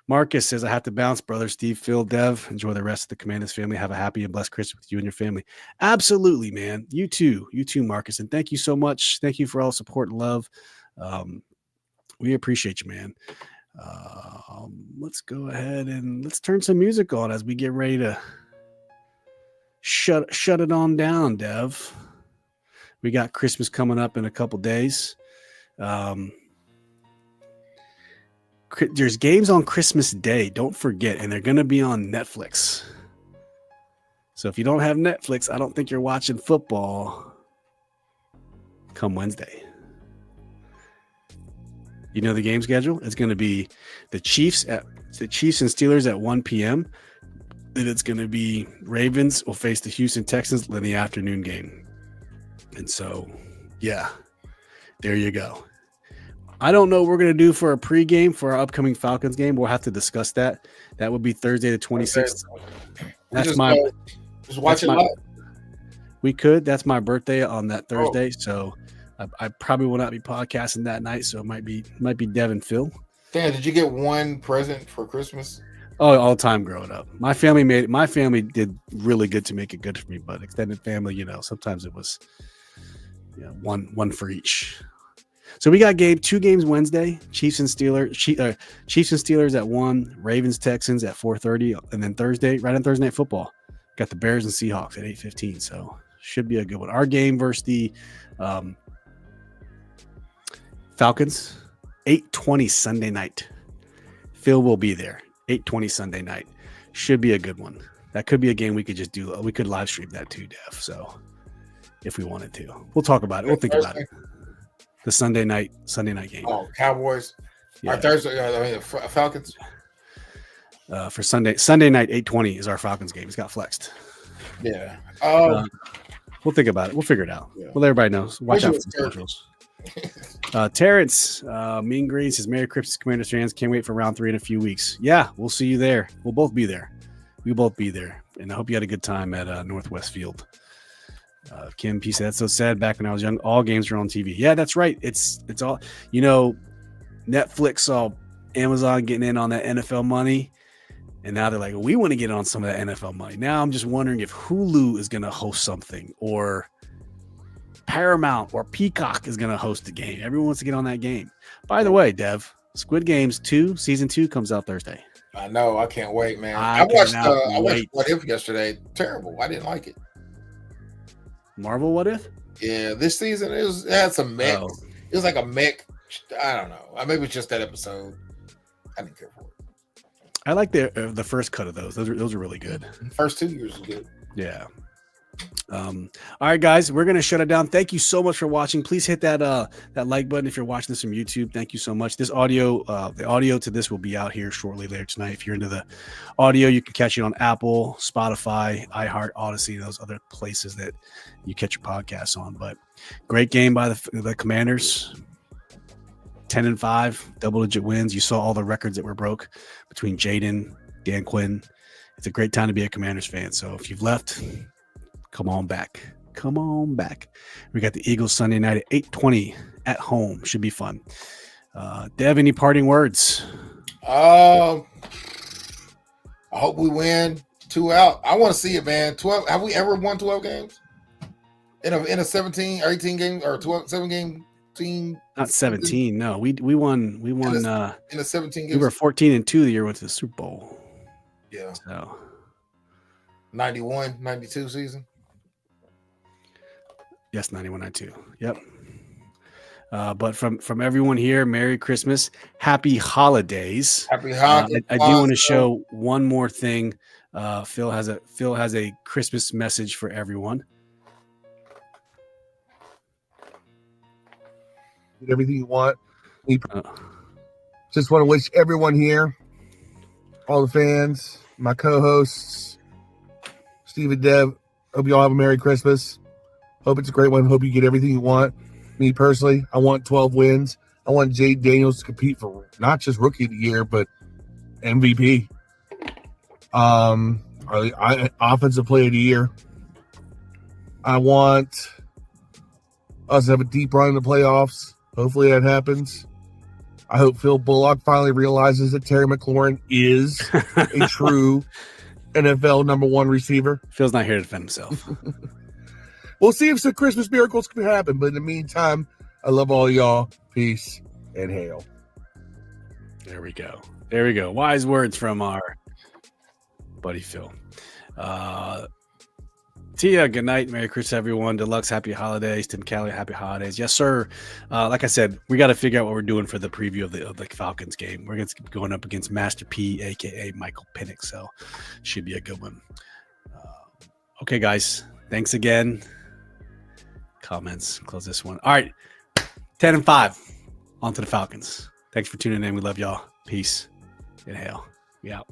Marcus says, I have to bounce, brother. Steve, Phil, Dev. Enjoy the rest of the Commanders family. Have a happy and blessed Christmas with you and your family. Absolutely, man. You too. You too, Marcus. And thank you so much. Thank you for all the support and love. We appreciate you, man. Let's go ahead and let's turn some music on as we get ready to shut it on down, Dev. We got Christmas coming up in a couple days. There's games on Christmas Day. Don't forget, and they're going to be on Netflix. So if you don't have Netflix, I don't think you're watching football come Wednesday. You know the game schedule? It's going to be the Chiefs and Steelers at 1 p.m. Then it's going to be Ravens will face the Houston Texans in the afternoon game. And so, yeah, there you go. I don't know what we're going to do for a pregame for our upcoming Falcons game. We'll have to discuss that. That would be Thursday the 26th. That's just my just watch it my, live. We could. That's my birthday on that Thursday. So I probably will not be podcasting that night. So it might be Dev and Phil. Dan, did you get one present for Christmas? Oh, all the time growing up. My family did really good to make it good for me, but extended family, sometimes it was one for each. So we got two games Wednesday, Chiefs and Steelers at 1, Ravens Texans at 4:30, and then Thursday, right on Thursday Night Football, got the Bears and Seahawks at 8:15. So should be a good one. Our game versus the Falcons, 8:20 Sunday night. Phil will be there. 8:20 Sunday night. Should be a good one. That could be a game we could just do. We could live stream that too, Dev. So if we wanted to, we'll talk about it. We'll think about it. The Sunday night game. Oh, Cowboys. Yeah. Our Thursday, Falcons. For Sunday night, 8:20 is our Falcons game. It's got flexed. Yeah. We'll think about it. We'll figure it out. Yeah. Well, everybody knows. Watch out for the socials. Terrence, Mean Green says, Merry Christmas, Commanders fans. Can't wait for round 3 in a few weeks. Yeah, we'll see you there. We'll both be there. And I hope you had a good time at Northwest Field. Kim P said, that's so sad. Back when I was young, all games were on TV. Yeah, that's right. It's all, Netflix saw Amazon getting in on that NFL money. And now they're like, we want to get on some of that NFL money. Now I'm just wondering if Hulu is going to host something, or Paramount or Peacock is going to host a game. Everyone wants to get on that game. By the way, Dev, Squid Games 2, season 2 comes out Thursday. I know. I can't wait, man. I watched What If yesterday. Terrible. I didn't like it. Marvel What If? Yeah, this season it had some mech. Oh. It was like a mech. I don't know. Maybe it's just that episode. I didn't care for it. I like the first cut of those. Those are really good. First 2 years was good. Yeah. All right, guys, we're gonna shut it down. Thank you so much for watching. Please hit that like button if you're watching this from YouTube. Thank you so much. This audio, the audio to this will be out here shortly later tonight. If you're into the audio, you can catch it on Apple, Spotify, iHeart, Odyssey, those other places that you catch your podcasts on. But great game by the Commanders. 10-5, double-digit wins. You saw all the records that were broke between Jayden, Dan Quinn. It's a great time to be a Commanders fan. So if you've left, come on back. We got the Eagles Sunday night at 8:20 at home. Should be fun. Dev, any parting words? I hope we win 2 out. I want to see it, man. 12. Have we ever won 12 games in a 17 or 18 game or 7 game team? Not 17. No, we won. We won in a 17 games. We were 14-2 the year we went to the Super Bowl. Yeah. So 91, 92 season. Yes, 91-92. Yep. But from everyone here, Merry Christmas, Happy Holidays. Happy Holidays. I do want to show one more thing. Phil has a Christmas message for everyone. Get everything you want. Just want to wish everyone here, all the fans, my co-hosts, Steve and Dev, hope you all have a Merry Christmas. Hope it's a great one. Hope you get everything you want. Me personally, I want 12 wins. I want Jaden Daniels to compete for not just Rookie of the Year, but MVP. Offensive Player of the Year. I want us to have a deep run in the playoffs. Hopefully that happens. I hope Phil Bullock finally realizes that Terry McLaurin is a true NFL #1 receiver. Phil's not here to defend himself. We'll see if some Christmas miracles can happen. But in the meantime, I love all y'all. Peace and hail. There we go. Wise words from our buddy Phil. Tia, good night. Merry Christmas, everyone. Deluxe, happy holidays. Tim Callie, happy holidays. Yes, sir. Like I said, we got to figure out what we're doing for the preview of the Falcons game. We're going up against Master P, a.k.a. Michael Penix. So should be a good one. Okay, guys. Thanks again. Comments. Close this one. All right. 10-5. On to the Falcons. Thanks for tuning in. We love y'all. Peace. Inhale. We out.